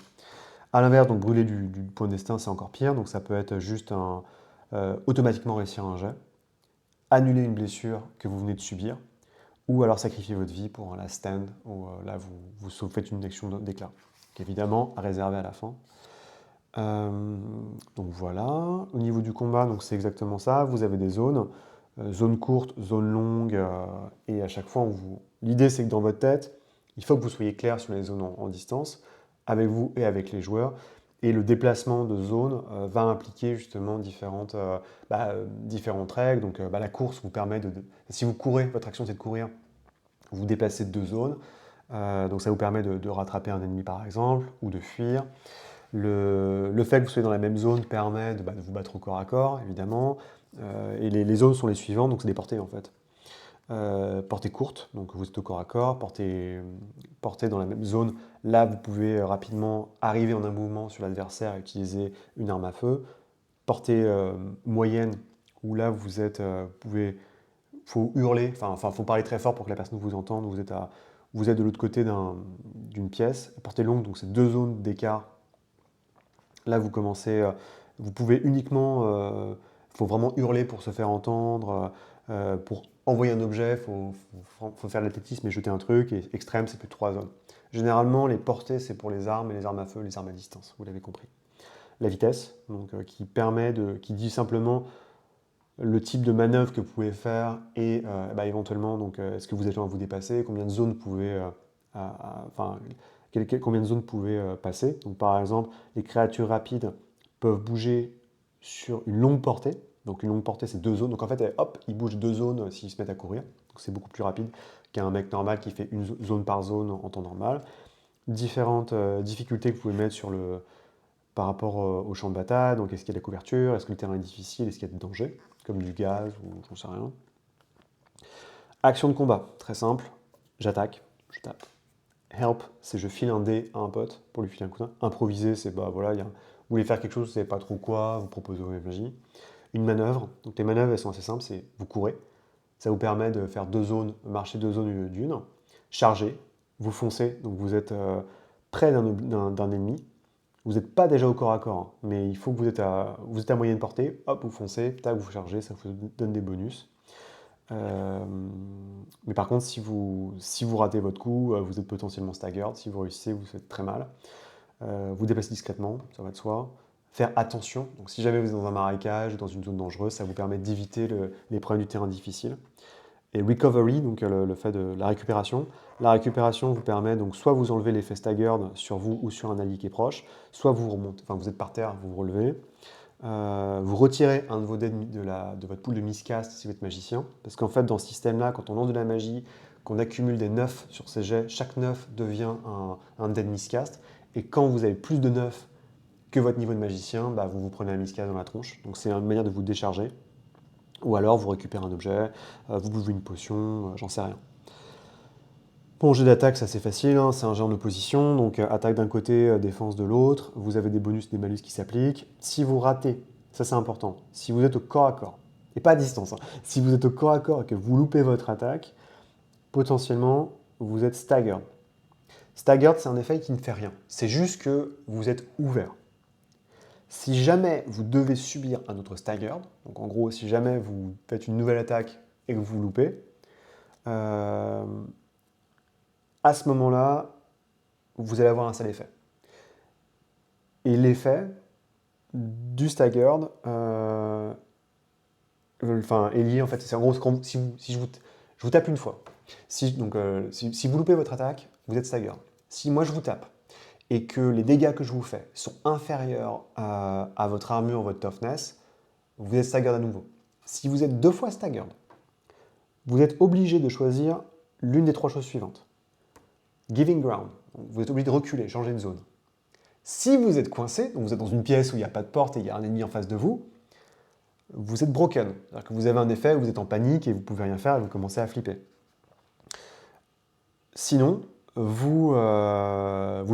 A l'inverse, donc brûler du point de destin, c'est encore pire, donc ça peut être juste automatiquement réussir un jet, annuler une blessure que vous venez de subir, ou alors sacrifier votre vie pour la stand, où là vous faites une action d'éclat, qui est évidemment à réserver à la fin. Donc voilà, au niveau du combat, donc c'est exactement ça, vous avez des zones, zone courte, zone longue, et à chaque fois, l'idée c'est que dans votre tête, il faut que vous soyez clair sur les zones en distance, avec vous et avec les joueurs, et le déplacement de zone va impliquer justement différentes règles. Donc la course vous permet si vous courez, votre action c'est de courir, vous vous déplacez de deux zones, donc ça vous permet de rattraper un ennemi par exemple, ou de fuir. Le fait que vous soyez dans la même zone permet de vous battre au corps à corps, évidemment. Et les zones sont les suivantes, donc c'est des portées en fait. Portée courte, donc vous êtes au corps à corps, portée dans la même zone. Là, vous pouvez rapidement arriver en un mouvement sur l'adversaire et utiliser une arme à feu. Portée moyenne, où là, faut hurler, faut parler très fort pour que la personne vous entende. Vous êtes de l'autre côté d'une pièce, portée longue, donc c'est 2 zones d'écart. Là, vous pouvez uniquement, il faut vraiment hurler pour se faire entendre. Pour envoyer un objet, faut faire de l'athlétisme et jeter un truc. Et extrême, c'est plus de 3 zones. Généralement, les portées, c'est pour les armes et les armes à feu, les armes à distance. Vous l'avez compris. La vitesse, donc, qui dit simplement le type de manœuvre que vous pouvez faire et éventuellement, donc, est-ce que vous êtes en train de vous dépasser, combien de zones vous pouvez, combien de zones vous pouvez passer. Donc, par exemple, les créatures rapides peuvent bouger sur une longue portée. Donc, une longue portée, c'est 2 zones. Donc, en fait, hop, ils bougent 2 zones s'ils se mettent à courir. Donc, c'est beaucoup plus rapide qu'un mec normal qui fait une zone par zone en temps normal. Différentes difficultés que vous pouvez mettre par rapport au champ de bataille. Donc, est-ce qu'il y a de la couverture? Est-ce que le terrain est difficile? Est-ce qu'il y a des dangers? Comme du gaz ou j'en sais rien. Action de combat, très simple. J'attaque, je tape. Help, c'est je file un dé à un pote pour lui filer un coup de main. Improviser, c'est vous voulez faire quelque chose, vous ne savez pas trop quoi, vous proposez une magie. Une manœuvre, donc les manœuvres elles sont assez simples, c'est vous courez. Ça vous permet de faire 2 zones, marcher 2 zones au lieu d'une. Charger, vous foncez, donc vous êtes près d'un ennemi. Vous n'êtes pas déjà au corps à corps, hein, mais il faut que vous êtes à moyenne portée, hop, vous foncez, tac, vous chargez, ça vous donne des bonus. Mais par contre, si vous ratez votre coup, vous êtes potentiellement staggered. Si vous réussissez, vous faites très mal. Vous déplacez discrètement, ça va de soi. Faire attention, donc si jamais vous êtes dans un marécage, dans une zone dangereuse, ça vous permet d'éviter les problèmes du terrain difficile. Et recovery, donc le fait de la récupération. La récupération vous permet donc soit vous enlevez l'effet staggered sur vous ou sur un allié qui est proche, soit vous remontez, vous êtes par terre, vous vous relevez. Vous retirez un de vos dés de votre pool de miscast si vous êtes magicien, parce qu'en fait dans ce système-là, quand on lance de la magie, qu'on accumule des 9 sur ces jets, chaque 9 devient un dé de miscast, et quand vous avez plus de 9 que votre niveau de magicien, vous vous prenez un miscast dans la tronche, donc c'est une manière de vous décharger. Ou alors vous récupérez un objet, vous buvez une potion, j'en sais rien. Bon, jet d'attaque, c'est assez facile, hein, c'est un jet en opposition, donc attaque d'un côté, défense de l'autre, vous avez des bonus, des malus qui s'appliquent. Si vous ratez, ça c'est important, si vous êtes au corps à corps, et pas à distance, hein, si vous êtes au corps à corps et que vous loupez votre attaque, potentiellement vous êtes staggered. Staggered, c'est un effet qui ne fait rien, c'est juste que vous êtes ouvert. Si jamais vous devez subir un autre staggered, donc en gros, si jamais vous faites une nouvelle attaque et que vous loupez, à ce moment-là, vous allez avoir un seul effet. Et l'effet du staggered est lié, en fait, c'est en gros, si je vous tape une fois, si vous loupez votre attaque, vous êtes staggered. Si moi je vous tape et que les dégâts que je vous fais sont inférieurs à votre armure, votre toughness, vous êtes staggered à nouveau. Si vous êtes 2 fois staggered, vous êtes obligé de choisir l'une des 3 choses suivantes. Giving ground, vous êtes obligé de reculer, changer de zone. Si vous êtes coincé, donc vous êtes dans une pièce où il n'y a pas de porte et il y a un ennemi en face de vous, vous êtes broken. C'est-à-dire que vous avez un effet où vous êtes en panique et vous ne pouvez rien faire et vous commencez à flipper. Sinon, vous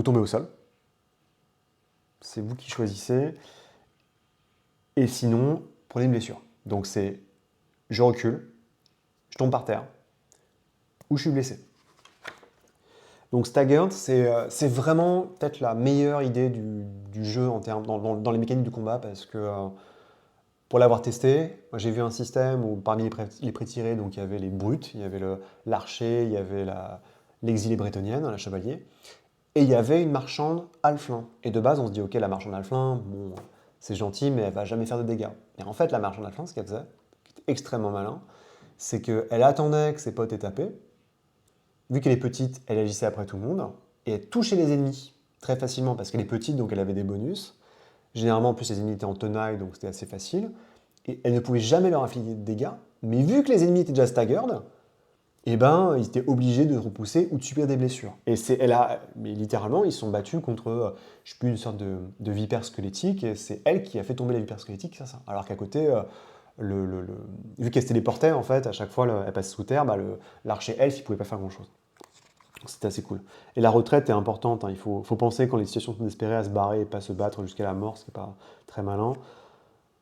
tombez au sol. C'est vous qui choisissez. Et sinon, prenez une blessure. Donc c'est je recule, je tombe par terre, ou je suis blessé. Donc Staggered, c'est vraiment peut-être la meilleure idée du jeu dans les mécaniques du combat, parce que pour l'avoir testé, j'ai vu un système où parmi les pré-tirés, donc il y avait les brutes, il y avait l'archer, il y avait l'exilée bretonienne, la chevalier, et il y avait une marchande halflin. Et de base, on se dit, ok, la marchande halflin, bon, c'est gentil, mais elle va jamais faire de dégâts. Et en fait, la marchande halflin, ce qu'elle faisait, qui était extrêmement malin, c'est qu'elle attendait que ses potes aient tapé. Vu qu'elle est petite, elle agissait après tout le monde, et elle touchait les ennemis très facilement, parce qu'elle est petite, donc elle avait des bonus. Généralement, en plus, les ennemis étaient en tenaille, donc c'était assez facile. Et elle ne pouvait jamais leur infliger de dégâts, mais vu que les ennemis étaient déjà staggered, ils étaient obligés de repousser ou de subir des blessures. Mais littéralement, ils se sont battus contre, je sais plus, une sorte de vipère squelettique, et c'est elle qui a fait tomber la vipère squelettique, ça. Alors qu'à côté, vu qu'elle se téléportait, en fait, à chaque fois, elle passait sous terre, l'archer elfe, il pouvait pas faire grand-chose. C'était assez cool. Et la retraite est importante, hein. Il faut penser, quand les situations sont désespérées, à se barrer et pas se battre jusqu'à la mort, c'est pas très malin.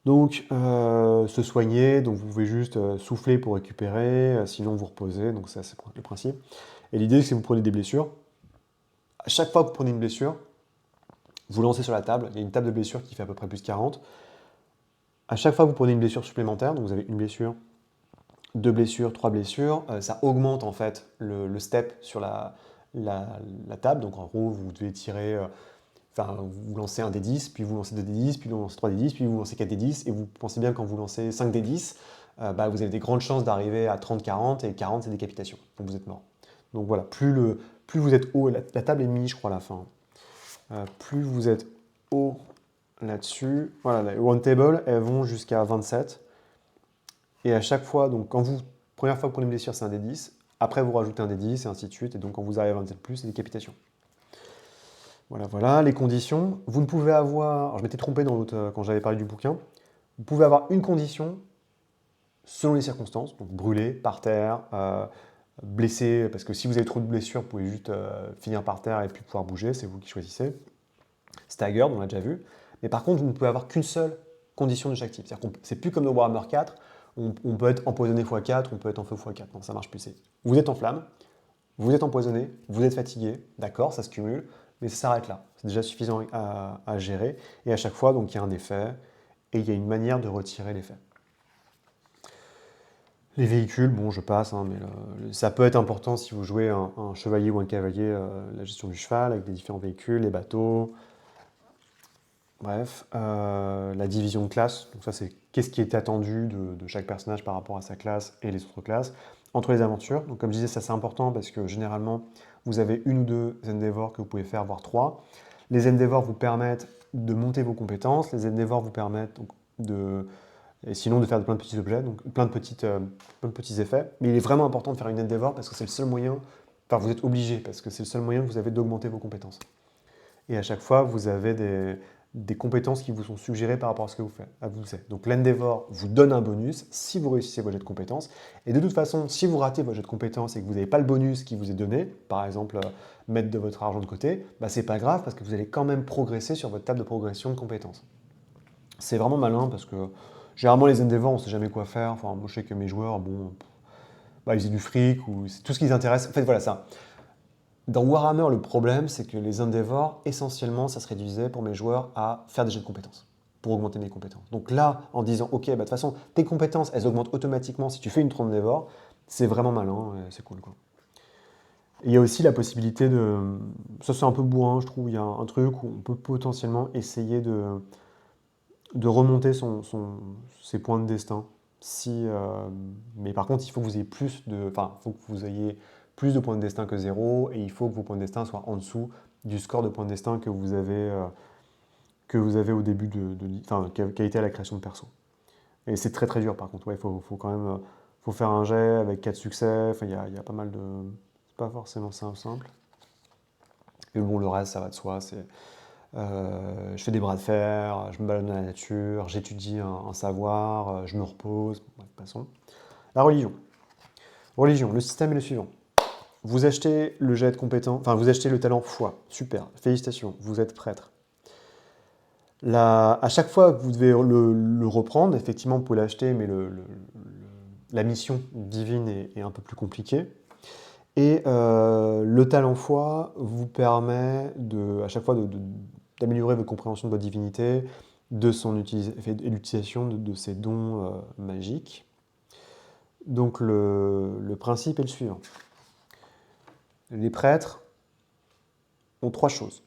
Donc, se soigner, donc vous pouvez juste souffler pour récupérer, sinon vous reposez, donc ça c'est le principe. Et l'idée c'est que vous prenez des blessures. À chaque fois que vous prenez une blessure, vous lancez sur la table, il y a une table de blessures qui fait à peu près plus 40. À chaque fois que vous prenez une blessure supplémentaire, donc vous avez une blessure, deux blessures, trois blessures, ça augmente en fait le step sur la table. Donc en gros, vous devez tirer, enfin vous lancez un D10, puis vous lancez deux D10, puis vous lancez trois D10, puis vous lancez 4 D10, et vous pensez bien quand vous lancez 5 D10, bah, vous avez des grandes chances d'arriver à 30-40, et 40 c'est décapitation, donc vous êtes mort. Donc voilà, plus vous êtes haut, la table est mise je crois à la fin, plus vous êtes haut là-dessus, voilà, les one table, elles vont jusqu'à 27. Et à chaque fois, donc première fois que vous prenez une blessure, c'est un D10. Après, vous rajoutez un D10 et ainsi de suite. Et donc, quand vous arrivez à 27+, c'est décapitation. Voilà, voilà. Les conditions. Vous ne pouvez avoir, alors je m'étais trompé dans l'autre, quand j'avais parlé du bouquin. Vous pouvez avoir une condition selon les circonstances. Donc, brûler, par terre, blessé. Parce que si vous avez trop de blessures, vous pouvez juste finir par terre et puis pouvoir bouger. C'est vous qui choisissez. Staggered, on l'a déjà vu. Mais par contre, vous ne pouvez avoir qu'une seule condition de chaque type. C'est-à-dire que c'est plus comme dans Warhammer 4, on peut être empoisonné x4, on peut être en feu x4. Non, ça marche plus. Vous êtes en flamme, vous êtes empoisonné, vous êtes fatigué, d'accord, ça se cumule, mais ça s'arrête là. C'est déjà suffisant à gérer. Et à chaque fois, donc, il y a un effet, et il y a une manière de retirer l'effet. Les véhicules, bon, je passe, hein, mais ça peut être important si vous jouez un chevalier ou un cavalier, la gestion du cheval, avec des différents véhicules, les bateaux. Bref, la division de classe, donc ça c'est qu'est-ce qui est attendu de chaque personnage par rapport à sa classe et les autres classes. Entre les aventures, donc comme je disais, ça c'est important parce que généralement vous avez une ou deux endeavors que vous pouvez faire, voire trois. Les endeavors vous permettent de monter vos compétences, les endeavors vous permettent donc, et sinon de faire plein de petits objets, donc plein de petits effets. Mais il est vraiment important de faire une endeavor parce que c'est le seul moyen, enfin vous êtes obligé parce que c'est le seul moyen que vous avez d'augmenter vos compétences. Et à chaque fois, vous avez des compétences qui vous sont suggérées par rapport à ce que vous faites. Donc l'Endeavor vous donne un bonus si vous réussissez vos jets de compétences. Et de toute façon, si vous ratez vos jets de compétences et que vous n'avez pas le bonus qui vous est donné, par exemple mettre de votre argent de côté, bah, c'est pas grave parce que vous allez quand même progresser sur votre table de progression de compétences. C'est vraiment malin parce que généralement les Endeavors, on ne sait jamais quoi faire. Enfin, moi je sais que mes joueurs, bon, bah, ils faisaient du fric ou c'est tout ce qui les intéresse. En fait, voilà ça. Dans Warhammer, le problème, c'est que les Endeavors, essentiellement, ça se réduisait pour mes joueurs à faire des jets de compétences, pour augmenter mes compétences. Donc là, en disant, ok, bah, de toute façon, tes compétences, elles augmentent automatiquement si tu fais une trompe d'Endeavor, c'est vraiment malin, c'est cool, quoi. Et il y a aussi la possibilité de... Ça, c'est un peu bourrin, je trouve. Il y a un truc où on peut potentiellement essayer de remonter ses points de destin. Mais par contre, il faut que vous ayez Enfin, il faut que vous ayez plus de points de destin que 0, et il faut que vos points de destin soient en dessous du score de points de destin que vous avez au début enfin, qui a été à la création de perso. Et c'est très très dur par contre. Ouais, faut quand même faut faire un jet avec 4 succès. Enfin, il y a pas mal de. C'est pas forcément simple. Et bon, le reste, ça va de soi. Je fais des bras de fer, je me balade dans la nature, j'étudie un savoir, je me repose. Bref, passons. La religion. Religion, le système est le suivant. Vous achetez le jet de compétence, enfin vous achetez le talent foi. Super, félicitations, vous êtes prêtre. À chaque fois que vous devez le reprendre, effectivement, vous pouvez l'acheter, mais la mission divine est un peu plus compliquée. Et le talent foi vous permet à chaque fois d'améliorer votre compréhension de votre divinité, de l'utilisation de ses dons magiques. Donc le principe est le suivant. Les prêtres ont trois choses.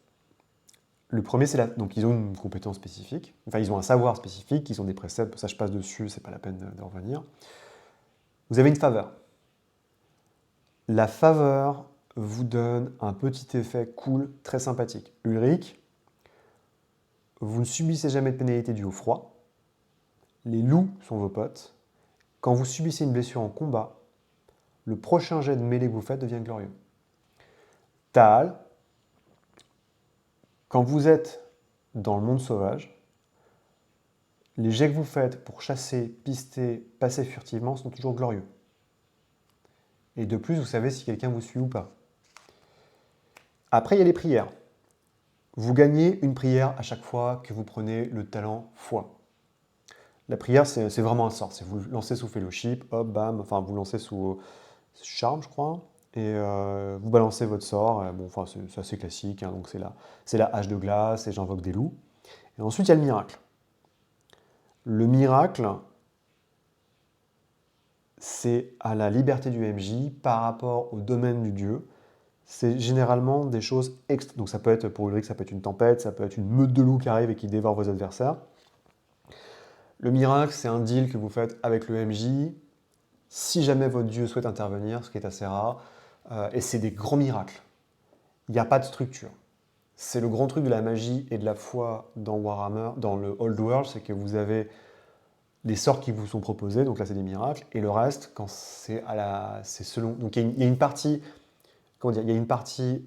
Le premier, donc ils ont une compétence spécifique, enfin ils ont un savoir spécifique, ils ont des préceptes, ça je passe dessus, c'est pas la peine de revenir. Vous avez une faveur. La faveur vous donne un petit effet cool, très sympathique. Ulrich, vous ne subissez jamais de pénalité due au froid. Les loups sont vos potes. Quand vous subissez une blessure en combat, le prochain jet de mêlée que vous faites devient glorieux. Taal, quand vous êtes dans le monde sauvage, les jets que vous faites pour chasser, pister, passer furtivement sont toujours glorieux. Et de plus, vous savez si quelqu'un vous suit ou pas. Après, il y a les prières. Vous gagnez une prière à chaque fois que vous prenez le talent foi. La prière, c'est vraiment un sort. C'est vous le lancez sous fellowship, hop, bam, enfin vous le lancez sous charme, je crois, et vous balancez votre sort. Bon, enfin, c'est assez classique, hein, donc c'est la hache de glace et j'invoque des loups. Et ensuite, il y a le miracle. Le miracle, c'est à la liberté du MJ par rapport au domaine du dieu. C'est généralement des choses donc ça peut être, pour Ulrich, ça peut être une tempête, ça peut être une meute de loups qui arrive et qui dévore vos adversaires. Le miracle, c'est un deal que vous faites avec le MJ si jamais votre dieu souhaite intervenir, ce qui est assez rare, et c'est des grands miracles. Il n'y a pas de structure. C'est le grand truc de la magie et de la foi dans Warhammer, dans le Old World, c'est que vous avez des sorts qui vous sont proposés, donc là c'est des miracles, et le reste, quand c'est selon. Donc il y a une partie, comment dire, il y a une partie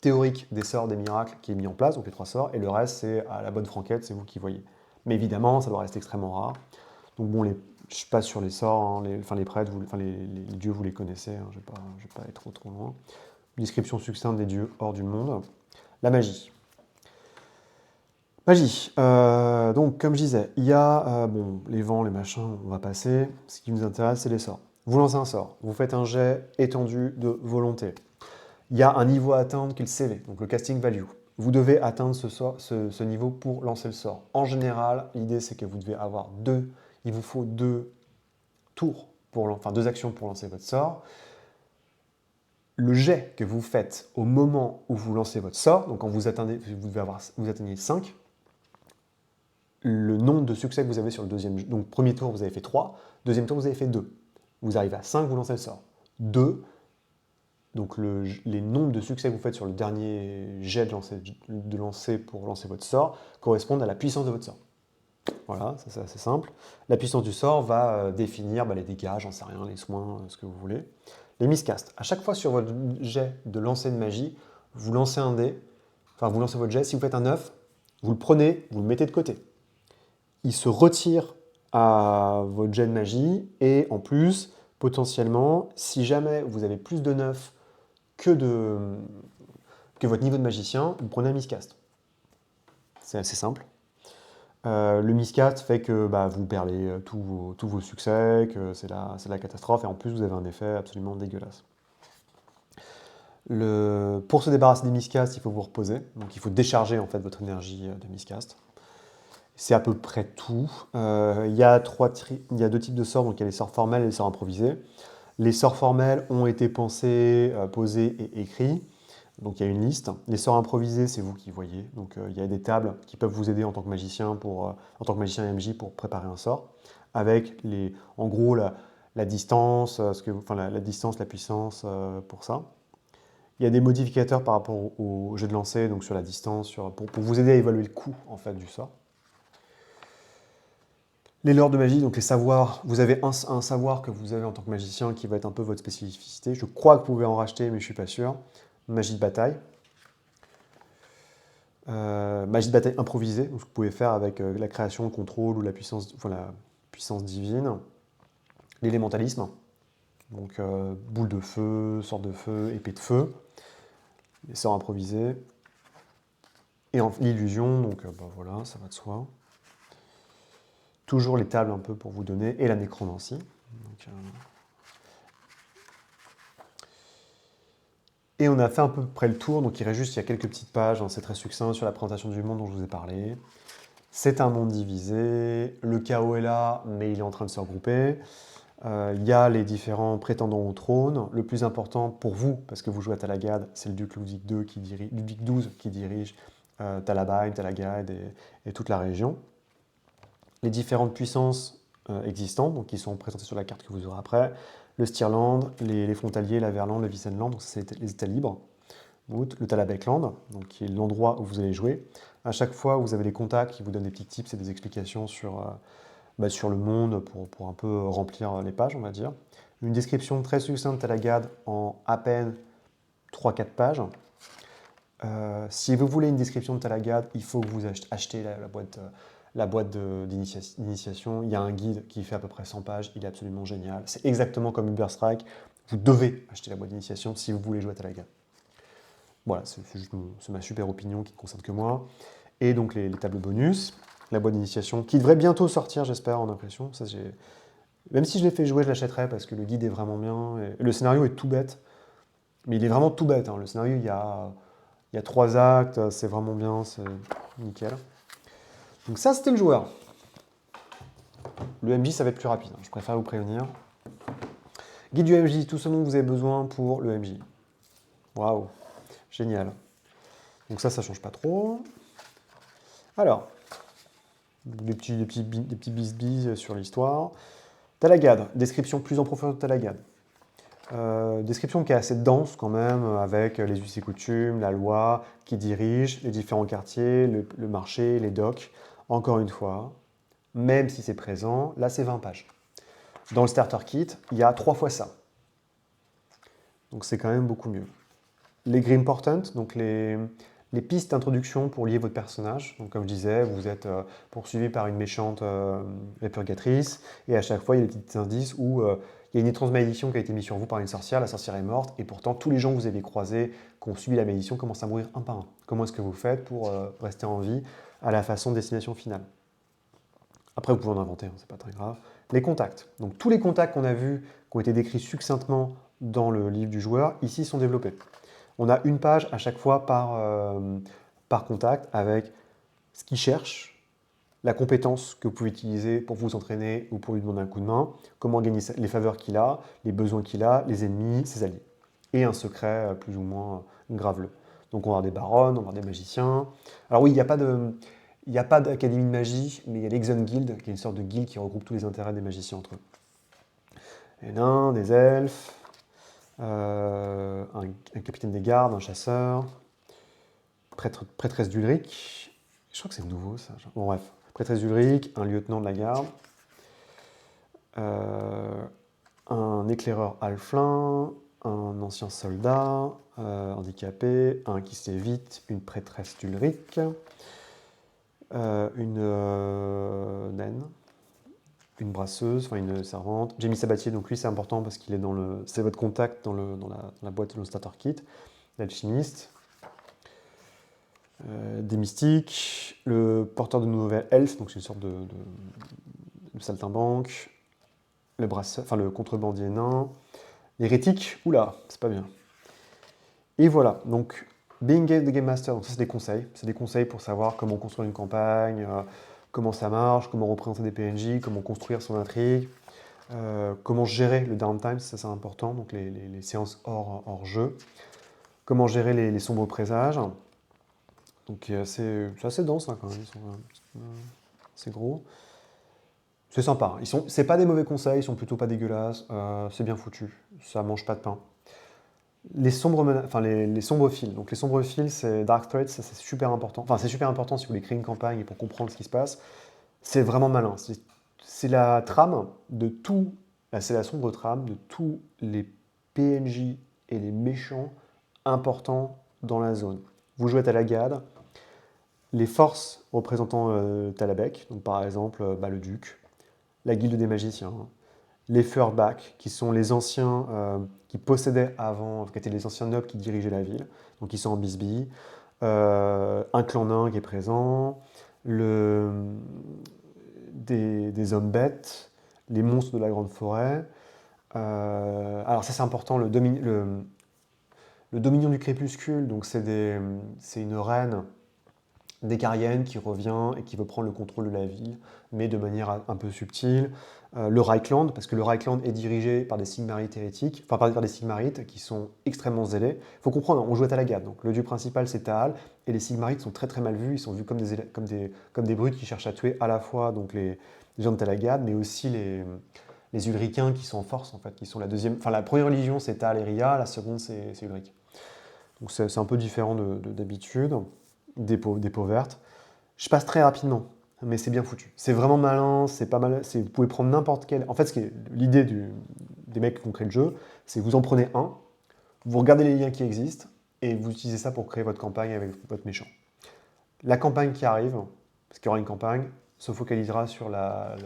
théorique des sorts, des miracles qui est mis en place, donc les 3 sorts, et le reste c'est à la bonne franquette, c'est vous qui voyez. Mais évidemment, ça doit rester extrêmement rare. Donc bon, je passe sur les sorts, hein, les prêtres, les dieux, vous les connaissez, hein, je ne vais pas aller trop loin. Description succincte des dieux hors du monde. La magie. Magie. Donc, comme je disais, il y a bon, les vents, les machins, on va passer. Ce qui nous intéresse, c'est les sorts. Vous lancez un sort, vous faites un jet étendu de volonté. Il y a un niveau à atteindre qui est le CV, donc le casting value. Vous devez atteindre ce niveau pour lancer le sort. En général, l'idée c'est que vous devez avoir il vous faut 2 actions pour lancer votre sort. Le jet que vous faites au moment où vous lancez votre sort, donc quand vous atteignez 5, le nombre de succès que vous avez sur le deuxième. Donc, premier tour, vous avez fait 3. Deuxième tour, vous avez fait 2. Vous arrivez à 5, vous lancez le sort. 2. Donc, les nombres de succès que vous faites sur le dernier jet de lancer pour lancer votre sort correspondent à la puissance de votre sort. Voilà, ça c'est assez simple. La puissance du sort va définir les dégâts, j'en sais rien, les soins, ce que vous voulez. Les miscasts. À chaque fois sur votre jet de lancer de magie, vous lancez un dé, enfin vous lancez votre jet, si vous faites un 9, vous le prenez, vous le mettez de côté. Il se retire à votre jet de magie, et en plus, potentiellement, si jamais vous avez plus de 9 que votre niveau de magicien, vous prenez un miscast. C'est assez simple. Le miscast fait que vous perdez tous vos succès, que c'est la catastrophe, et en plus vous avez un effet absolument dégueulasse. Pour se débarrasser des miscasts, il faut vous reposer, donc il faut décharger en fait votre énergie de miscast. C'est à peu près tout. Il y a 2 types de sorts, donc il y a les sorts formels et les sorts improvisés. Les sorts formels ont été pensés, posés et écrits. Donc il y a une liste. Les sorts improvisés, c'est vous qui voyez. Donc il y a des tables qui peuvent vous aider en tant que magicien en tant que magicien MJ pour préparer un sort, avec en gros la distance, la distance, la puissance pour ça. Il y a des modificateurs par rapport au jet de lancer, donc sur la distance, pour vous aider à évaluer le coût en fait du sort. Les lores de magie, donc les savoirs, vous avez un savoir que vous avez en tant que magicien qui va être un peu votre spécificité. Je crois que vous pouvez en racheter, mais je ne suis pas sûr. Magie de bataille. Magie de bataille improvisée, donc vous pouvez faire avec la création, le contrôle ou la puissance divine. L'élémentalisme, donc boule de feu, sort de feu, épée de feu. Les sorts improvisés. Et l'illusion, donc voilà, ça va de soi. Toujours les tables un peu pour vous donner, et la nécromancie. Donc, et on a fait à peu près le tour, donc il reste juste, il y a quelques petites pages, hein, c'est très succinct sur la présentation du monde dont je vous ai parlé. C'est un monde divisé, le chaos est là, mais il est en train de se regrouper. Il y a les différents prétendants au trône. Le plus important pour vous, parce que vous jouez à Talagad, c'est le duc Ludwig XII qui dirige Talabain, Talagad et toute la région. Les différentes puissances existantes, donc qui sont présentées sur la carte que vous aurez après. Le Stirland, les Frontaliers, la Verland, le Vicenland, donc c'est les États libres. Le Talabecland, donc qui est l'endroit où vous allez jouer. À chaque fois, vous avez des contacts qui vous donnent des petits tips et des explications sur le monde pour un peu remplir les pages, on va dire. Une description très succincte de Talagad en à peine 3-4 pages. Si vous voulez une description de Talagad, il faut que vous achetez la boîte d'initiation. Il y a un guide qui fait à peu près 100 pages, il est absolument génial. C'est exactement comme Uber Strike. Vous devez acheter la boîte d'initiation si vous voulez jouer à Talagad. Voilà, c'est ma super opinion qui ne concerne que moi. Et donc les tables bonus. la boîte d'initiation, qui devrait bientôt sortir, j'espère, en impression. Ça, même si je l'ai fait jouer, je l'achèterai parce que le guide est vraiment bien. Et le scénario est tout bête, mais il est vraiment tout bête, hein. Le scénario, il y a 3 actes, c'est vraiment bien, c'est nickel. Donc ça, c'était le joueur. Le MJ, ça va être plus rapide, hein, je préfère vous prévenir. Guide du MJ, tout ce dont vous avez besoin pour le MJ. Waouh, génial. Donc ça change pas trop. Alors, des petits bis sur l'histoire. Talagad, description plus en profondeur de Talagad. Description qui est assez dense quand même, avec les us et coutumes, la loi, qui dirige les différents quartiers, le marché, les docks. Encore une fois, même si c'est présent, là c'est 20 pages. Dans le starter kit, il y a 3 fois ça. Donc c'est quand même beaucoup mieux. Les Grim Portent, donc les pistes d'introduction pour lier votre personnage. Donc comme je disais, vous êtes poursuivi par une méchante répurgatrice, et à chaque fois il y a des petits indices où il y a une étrange malédiction qui a été mise sur vous par une sorcière, la sorcière est morte, et pourtant tous les gens que vous avez croisés, qui ont subi la malédiction, commencent à mourir un par un. Comment est-ce que vous faites pour rester en vie à la façon de destination finale? Après, vous pouvez en inventer, hein, c'est pas très grave. Les contacts. Donc tous les contacts qu'on a vus, qui ont été décrits succinctement dans le livre du joueur, ici sont développés. On a une page à chaque fois par contact avec ce qu'il cherche, la compétence que vous pouvez utiliser pour vous entraîner ou pour lui demander un coup de main, comment gagner les faveurs qu'il a, les besoins qu'il a, les ennemis, ses alliés. Et un secret plus ou moins graveleux. Donc on va avoir des baronnes, on va avoir des magiciens. Alors oui, il n'y a pas d'académie de magie, mais il y a l'Exon Guild, qui est une sorte de guilde qui regroupe tous les intérêts des magiciens entre eux. Des nains, des elfes, un capitaine des gardes, un chasseur, prêtresse d'Ulric. Je crois que c'est nouveau ça. Bon bref, prêtresse d'Ulric, un lieutenant de la garde, un éclaireur halflin, un ancien soldat handicapé, un qui s'évite, une prêtresse d'Ulric, une naine, une brasseuse, enfin une servante. Jamie Sabatier, donc lui c'est important parce qu'il est c'est votre contact dans la boîte de le starter kit. L'alchimiste, des mystiques, le porteur de nouvelles elfes, donc c'est une sorte de saltimbanque, le contrebandier nain, l'hérétique, oula, c'est pas bien. Et voilà, donc Being the Game Master, donc ça c'est des conseils pour savoir comment construire une campagne, comment ça marche, comment représenter des PNJ, comment construire son intrigue, comment gérer le downtime, ça c'est important, donc les séances hors jeu, comment gérer les sombres présages. Donc c'est assez dense là quand même, c'est gros. C'est sympa, c'est pas des mauvais conseils, ils sont plutôt pas dégueulasses, c'est bien foutu, ça mange pas de pain. Les sombres fils. Donc les sombres fils, c'est Dark Threads, ça c'est super important. Enfin, c'est super important si vous voulez créer une campagne et pour comprendre ce qui se passe. C'est vraiment malin. C'est la trame de tout, c'est la sombre trame de tous les PNJ et les méchants importants dans la zone. Vous jouez à Talagad, les forces représentant Talabek, donc par exemple le duc, la guilde des magiciens, les Furback, qui sont les anciens qui possédaient avant, qui étaient les anciens nobles qui dirigeaient la ville, donc ils sont en bisbille, un clan nain qui est présent, des hommes bêtes, les monstres de la grande forêt. Alors ça c'est important, le Dominion du crépuscule, donc c'est une reine décarienne qui revient et qui veut prendre le contrôle de la ville, mais de manière un peu subtile. Le Reichland, parce que le Reichland est dirigé par des Sigmarites hérétiques, enfin par des Sigmarites qui sont extrêmement zélés. Il faut comprendre, on joue à Talagad, donc le dieu principal c'est Taal, et les Sigmarites sont très très mal vus, ils sont vus comme des brutes qui cherchent à tuer à la fois donc les gens de Talagad, mais aussi les Ulricains qui sont en force en fait, qui sont la deuxième, enfin la première religion c'est Taal et Ria, la seconde c'est Ulric. Donc c'est un peu différent d'habitude, des peaux vertes. Je passe très rapidement, mais c'est bien foutu. C'est vraiment malin, c'est pas mal. Vous pouvez prendre n'importe quel. En fait, l'idée des mecs qui ont créé le jeu, c'est que vous en prenez un, vous regardez les liens qui existent et vous utilisez ça pour créer votre campagne avec votre méchant. La campagne qui arrive, parce qu'il y aura une campagne, se focalisera sur la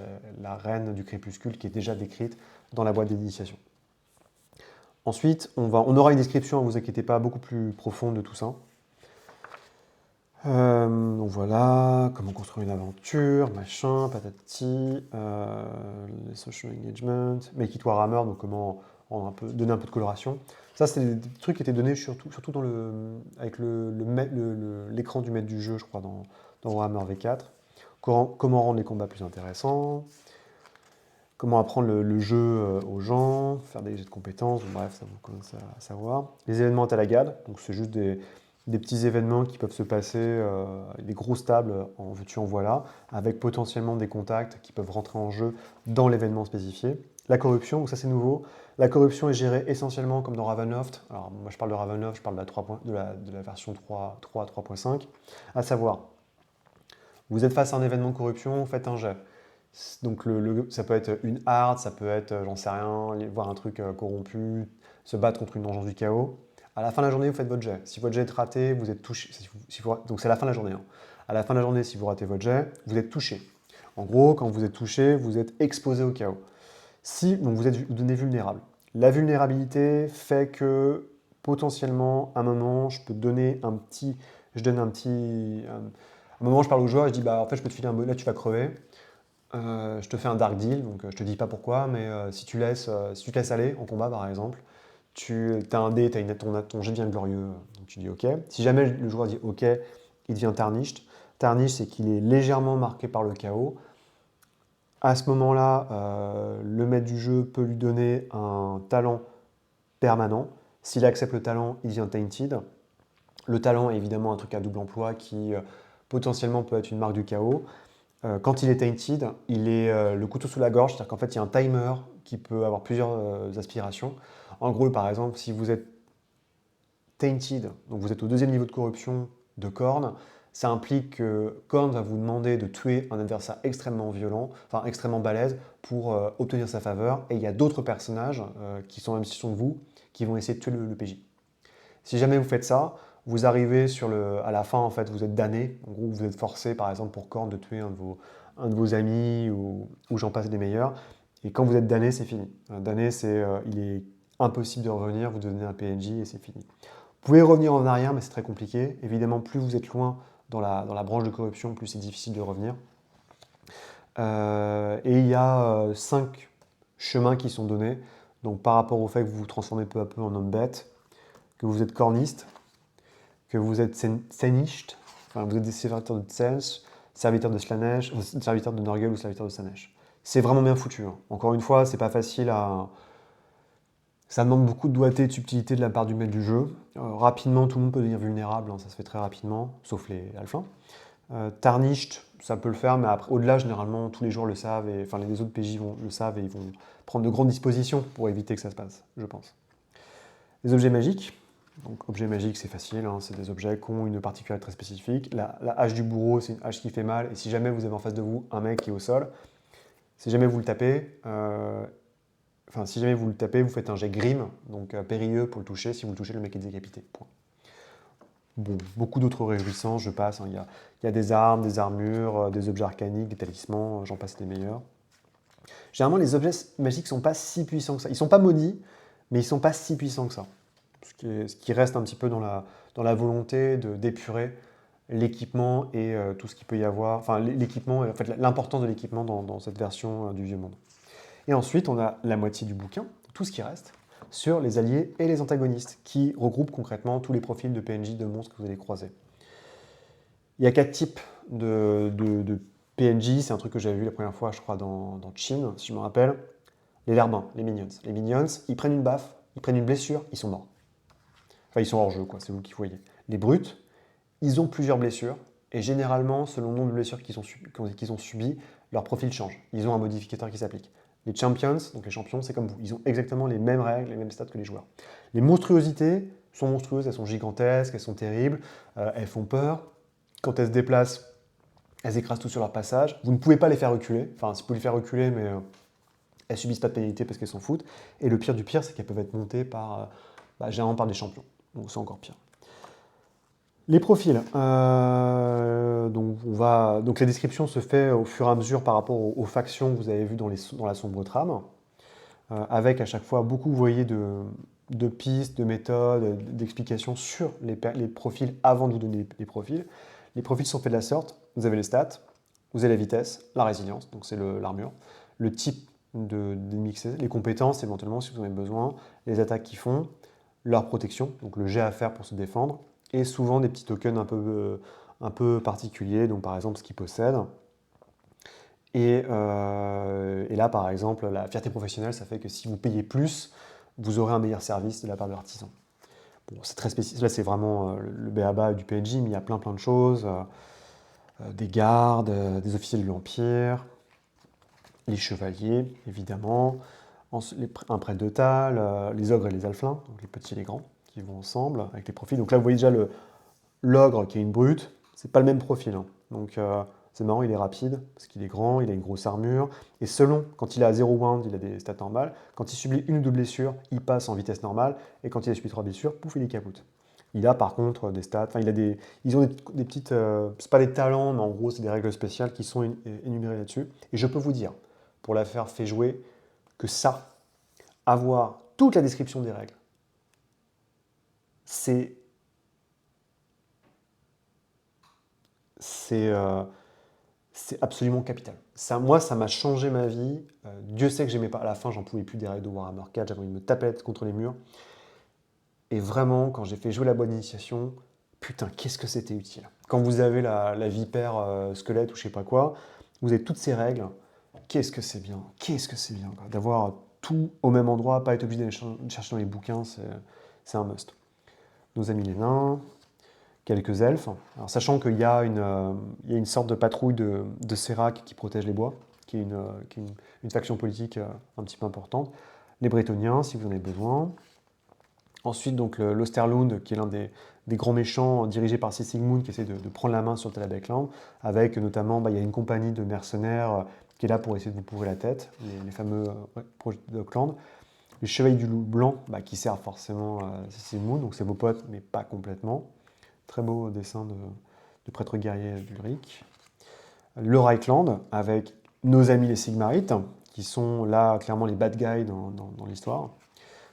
reine du crépuscule qui est déjà décrite dans la boîte d'initiation. Ensuite, on aura une description, ne vous inquiétez pas, beaucoup plus profonde de tout ça. Donc voilà, comment construire une aventure, machin, patati, les social engagement, make it Warhammer, donc comment donner un peu de coloration. Ça, c'est des trucs qui étaient donnés surtout avec l'écran du maître du jeu, je crois, dans Warhammer V4. Comment rendre les combats plus intéressants, comment apprendre le jeu aux gens, faire des jets de compétences, bon, bref, ça vous commencez à savoir. Les événements à la GAD, donc c'est juste des petits événements qui peuvent se passer, des grosses tables en veux-tu en voilà, avec potentiellement des contacts qui peuvent rentrer en jeu dans l'événement spécifié. La corruption, donc ça c'est nouveau. La corruption est gérée essentiellement comme dans Ravenloft. Alors moi je parle de Ravenloft, je parle de la version 3.5, à savoir, vous êtes face à un événement de corruption, vous faites un jet. Donc ça peut être une hard, ça peut être, j'en sais rien, voir un truc corrompu, se battre contre une vengeance du chaos. À la fin de la journée, vous faites votre jet. Si votre jet est raté, vous êtes touché. Donc c'est à la fin de la journée, hein. À la fin de la journée, si vous ratez votre jet, vous êtes touché. En gros, quand vous êtes touché, vous êtes exposé au chaos. Donc vous êtes donné vulnérable. La vulnérabilité fait que potentiellement, à un moment, je peux donner un petit. Je donne un petit. À un moment, je parle au joueur et je dis bah en fait, je peux te filer un bonnet, là tu vas crever. Je te fais un dark deal, donc je te dis pas pourquoi, mais si tu te laisses aller en combat par exemple, tu as un dé, ton jet devient glorieux, donc tu dis ok. Si jamais le joueur dit ok, il devient tarnished. Tarnished, c'est qu'il est légèrement marqué par le chaos. À ce moment-là, le maître du jeu peut lui donner un talent permanent. S'il accepte le talent, il devient tainted. Le talent est évidemment un truc à double emploi qui potentiellement peut être une marque du chaos. Quand il est tainted, il est le couteau sous la gorge, c'est-à-dire qu'en fait, il y a un timer qui peut avoir plusieurs aspirations. En gros, par exemple, si vous êtes tainted, donc vous êtes au deuxième niveau de corruption de Korn, ça implique que Korn va vous demander de tuer un adversaire extrêmement violent, enfin extrêmement balèze, pour obtenir sa faveur. Et il y a d'autres personnages qui sont en même situation que vous, qui vont essayer de tuer le PJ. Si jamais vous faites ça, vous arrivez à la fin, en fait, vous êtes damné. En gros, vous êtes forcé, par exemple, pour Korn, de tuer un de vos amis ou j'en passe des meilleurs. Et quand vous êtes damné, c'est fini. Damné, il est impossible de revenir, vous devenez un PNJ et c'est fini. Vous pouvez revenir en arrière, mais c'est très compliqué. Évidemment, plus vous êtes loin dans la branche de corruption, plus c'est difficile de revenir. Et il y a 5 chemins qui sont donnés. Donc, par rapport au fait que vous vous transformez peu à peu en homme bête, que vous êtes corniste, que vous êtes Senisht, enfin, vous êtes des serviteurs de Tsels, serviteurs de Slanesh, serviteurs de Nurgle ou serviteurs de Slanesh. C'est vraiment bien foutu, hein. Encore une fois, c'est pas facile à. Ça demande beaucoup de doigté et de subtilité de la part du maître du jeu. Rapidement, tout le monde peut devenir vulnérable, hein, ça se fait très rapidement, sauf les alphins. Tarnished, ça peut le faire, mais après, au-delà, généralement, tous les joueurs le savent, et enfin, les autres PJ le savent et ils vont prendre de grandes dispositions pour éviter que ça se passe, je pense. Les objets magiques. Donc, objet magique, c'est facile, hein, c'est des objets qui ont une particularité très spécifique. La hache du bourreau, c'est une hache qui fait mal, et si jamais vous avez en face de vous un mec qui est au sol, si jamais vous le tapez, si jamais vous le tapez, vous faites un jet grim, donc périlleux pour le toucher. Si vous le touchez, le mec est décapité. Point. Bon, beaucoup d'autres réjouissances, je passe, hein. Il y a des armes, des armures, des objets arcaniques, des talismans, j'en passe des meilleurs. Généralement, les objets magiques ne sont pas si puissants que ça. Ils ne sont pas maudits, mais ils ne sont pas si puissants que ça. Ce qui reste un petit peu dans la volonté d'épurer l'équipement et tout ce qu'il peut y avoir, enfin l'équipement, en fait l'importance de l'équipement dans cette version du Vieux Monde. Et ensuite, on a la moitié du bouquin, tout ce qui reste, sur les alliés et les antagonistes, qui regroupent concrètement tous les profils de PNJ, de monstres que vous allez croiser. Il y a 4 types de PNJ, c'est un truc que j'avais vu la première fois, je crois, dans Chin, si je me rappelle. Les larbins, les minions. Les minions, ils prennent une baffe, ils prennent une blessure, ils sont morts. Enfin, ils sont hors jeu, quoi, c'est vous qui voyez. Les brutes, ils ont plusieurs blessures, et généralement, selon le nombre de blessures qu'ils ont subies, leur profil change. Ils ont un modificateur qui s'applique. Les champions, donc les champions, c'est comme vous. Ils ont exactement les mêmes règles, les mêmes stats que les joueurs. Les monstruosités sont monstrueuses, elles sont gigantesques, elles sont terribles, elles font peur. Quand elles se déplacent, elles écrasent tout sur leur passage. Vous ne pouvez pas les faire reculer. Enfin, si vous pouvez les faire reculer, mais elles subissent pas de pénalité parce qu'elles s'en foutent. Et le pire du pire, c'est qu'elles peuvent être montées généralement par des champions. Donc c'est encore pire. Les profils. Donc la description se fait au fur et à mesure par rapport aux factions que vous avez vues dans la sombre trame, avec à chaque fois beaucoup, vous voyez, de pistes, de méthodes, d'explications sur les profils avant de vous donner les profils. Les profils sont faits de la sorte. Vous avez les stats, vous avez la vitesse, la résilience, donc c'est l'armure, le type d'ennemi que c'est, les compétences éventuellement si vous en avez besoin, les attaques qu'ils font, leur protection, donc le jet à faire pour se défendre, et souvent des petits tokens un peu particuliers, donc par exemple ce qu'ils possèdent. Et là, par exemple, la fierté professionnelle, ça fait que si vous payez plus, vous aurez un meilleur service de la part de l'artisan. Bon, c'est très spécifique. Là, c'est vraiment le b.a.-ba du PNJ, mais il y a plein de choses. Des gardes, des officiers de l'Empire, les chevaliers, évidemment, un prêtre de Thal, les ogres et les alflins, donc les petits et les grands, qui vont ensemble avec les profils. Donc là, vous voyez déjà l'ogre qui est une brute, c'est pas le même profil, hein. Donc c'est marrant, il est rapide, parce qu'il est grand, il a une grosse armure, et selon, quand il est à 0 wound, il a des stats normales, quand il subit une ou deux blessures, il passe en vitesse normale, et quand il a subi 3 blessures, pouf, il est capoute. Il a par contre des stats, enfin ils ont des petites, c'est pas des talents, mais en gros c'est des règles spéciales qui sont énumérées là-dessus. Et je peux vous dire, pour la faire fait jouer, que ça, avoir toute la description des règles, c'est c'est euh, c'est absolument capital. Ça, moi, ça m'a changé ma vie. Dieu sait que j'aimais pas. À la fin, j'en pouvais plus des règles de Warhammer 4. J'avais envie de me taper la tête contre les murs. Et vraiment, quand j'ai fait jouer la bonne initiation, putain, qu'est-ce que c'était utile. Quand vous avez la vipère squelette ou je sais pas quoi, vous avez toutes ces règles. Qu'est-ce que c'est bien. Qu'est-ce que c'est bien, quoi. D'avoir tout au même endroit, pas être obligé d'aller chercher dans les bouquins, c'est un must. Nos amis les nains, quelques elfes. Alors, sachant qu'il y a une sorte de patrouille de Serac qui protège les bois, qui est une faction politique un petit peu importante. Les Brétoniens, si vous en avez besoin. Ensuite, donc l'Osterlund, qui est l'un des grands méchants dirigé par Sigmund, qui essaie de prendre la main sur Talabecland, avec notamment, il y a une compagnie de mercenaires qui est là pour essayer de vous pourrir la tête, les fameux projets d'Auckland. Les Chevaliers du Loup Blanc, qui servent forcément à Sigmund, donc c'est vos potes, mais pas complètement. Très beau dessin de prêtre guerrier d'Ulrich. Le Reichland, avec nos amis les Sigmarites, qui sont là clairement les bad guys dans l'histoire,